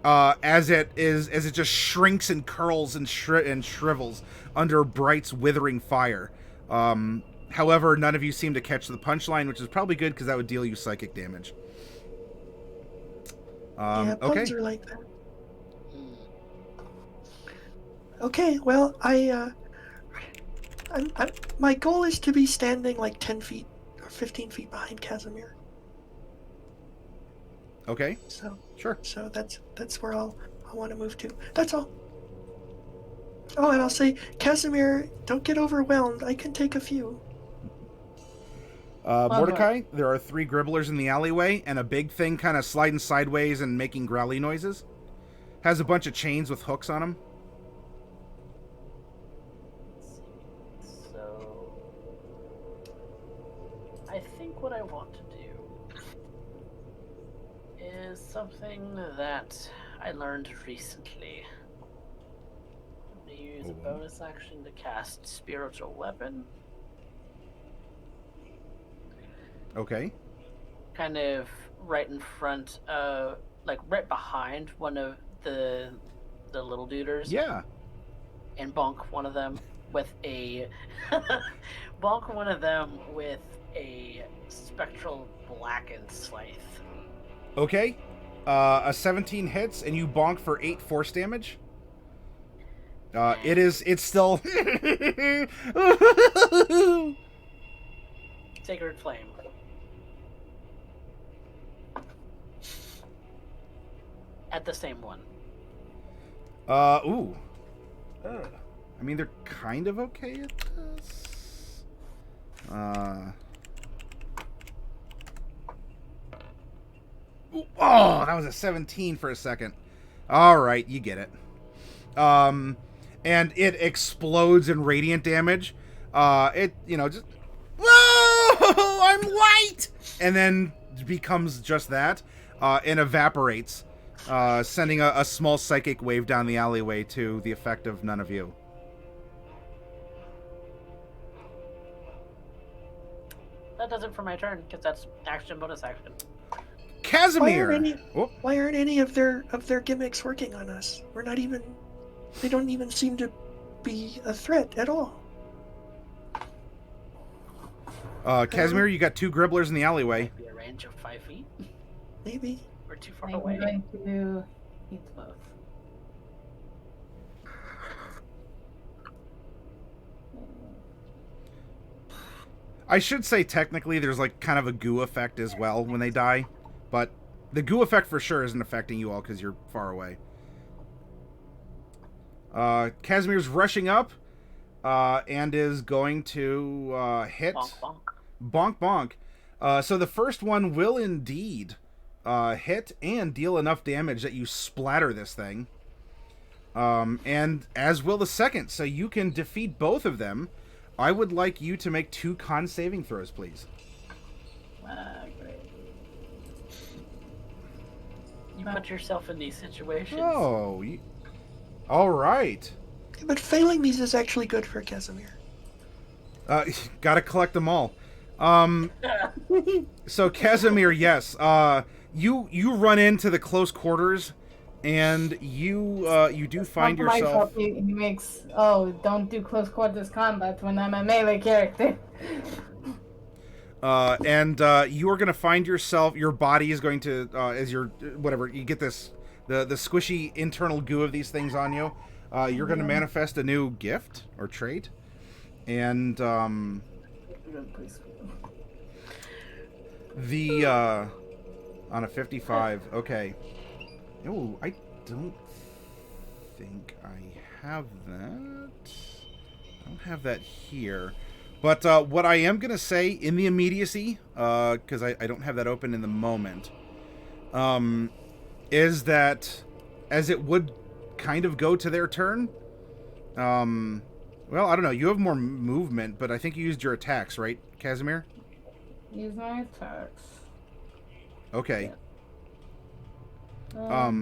as it just shrinks and curls and shrivels under Bright's withering fire. However, none of you seem to catch the punchline, which is probably good because that would deal you psychic damage. Yeah, puns Okay. are like that. Hmm. Okay, well, my goal is to be standing like 10 feet or 15 feet behind Casimir. Okay. So Sure. that's where I'll want to move to. That's all. Oh, and I'll say, Casimir, don't get overwhelmed. I can take a few. Mordecai, there are 3 gribblers in the alleyway, and a big thing kind of sliding sideways and making growly noises. Has a bunch of chains with hooks on them. Let's see. So, I think what I want to do is something that I learned recently. I'm going to use a bonus action to cast Spiritual Weapon. Okay. Kind of right in front of, like right behind one of the little duders. Yeah. And bonk one of them with a spectral blackened scythe. Okay. A 17 hits, and you bonk for 8 force damage. It's still... Sacred Flame. At the same one. Ooh. I mean, they're kind of okay at this. Ooh, oh, that was a 17 for a second. All right, you get it. And it explodes in radiant damage. Just... Whoa! I'm white! And then becomes just that, and evaporates, sending a small psychic wave down the alleyway to the effect of none of you. That does it for my turn, because that's action bonus action. Casimir! Why aren't any of their gimmicks working on us? We're not even. They don't even seem to be a threat at all. Casimir, you got 2 gribblers in the alleyway. Be a range of 5 feet. Maybe. We're too far I'm away. going to hit both. I should say technically there's like kind of a goo effect as well when they die, but the goo effect for sure isn't affecting you all because you're far away. Casimir's rushing up and is going to hit. Bonk, bonk. Bonk, bonk. So the first one will indeed hit and deal enough damage that you splatter this thing. And as will the second, so you can defeat both of them. I would like you to make 2 con saving throws, please. Great. You put yourself in these situations. Oh, all right. But failing these is actually good for Casimir. Gotta collect them all. So Casimir, yes. You run into the close quarters, and you do find Not my yourself. fault he makes, don't do close quarters combat when I'm a melee character. And you are going to find yourself. Your body is going to, as your whatever you get this, the squishy internal goo of these things on you. You're going to manifest a new gift or trait. And Please. the on a 55. Okay. Oh, I don't think I have that. I don't have that here. But what I am going to say in the immediacy, because I don't have that open in the moment, is that as it would kind of go to their turn, well, I don't know. You have more movement, but I think you used your attacks, right, Casimir? Use my attacks. Okay. Yeah.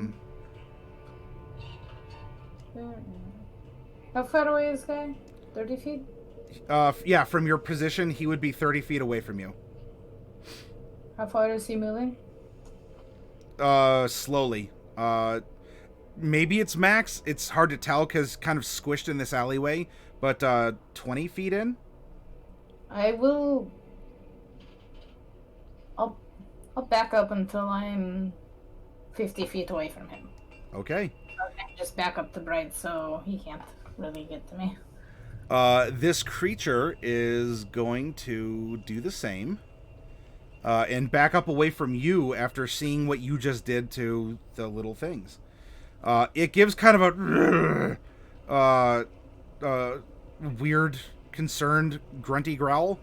How far away is this guy? 30 feet? Yeah, from your position, he would be 30 feet away from you. How far is he moving? Slowly. Maybe it's max. It's hard to tell because kind of squished in this alleyway. But 20 feet in? I'll back up until I'm 50 feet away from him. Okay. And just back up to Bright so he can't really get to me. This creature is going to do the same. And back up away from you after seeing what you just did to the little things. It gives kind of a weird, concerned, grunty growl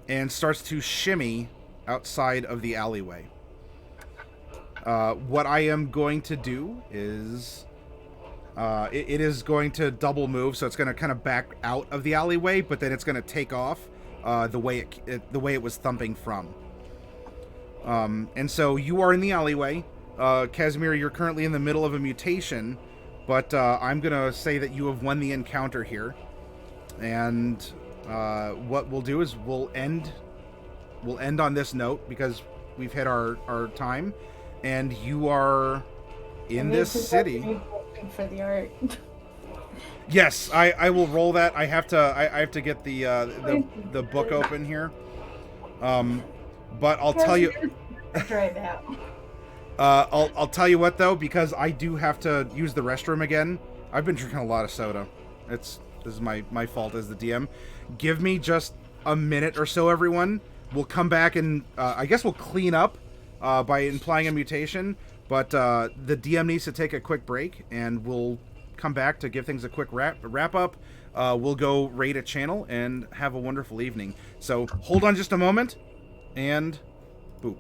and starts to shimmy outside of the alleyway. What I am going to do is... it is going to double move, so it's going to kind of back out of the alleyway, but then it's going to take off the way it was thumping from. And so you are in the alleyway. Casimir, you're currently in the middle of a mutation, but I'm going to say that you have won the encounter here. And what we'll do is we'll end on this note because we've hit our time, and you are in this city. For the art. Yes, I will roll that. I have to get the book open here. But I'll tell you right now. I'll tell you what though, because I do have to use the restroom again. I've been drinking a lot of soda. This is my fault as the DM. Give me just a minute or so, everyone. We'll come back and I guess we'll clean up by implying a mutation. But the DM needs to take a quick break, and we'll come back to give things a quick wrap up. We'll go raid a channel and have a wonderful evening. So hold on just a moment, and boop.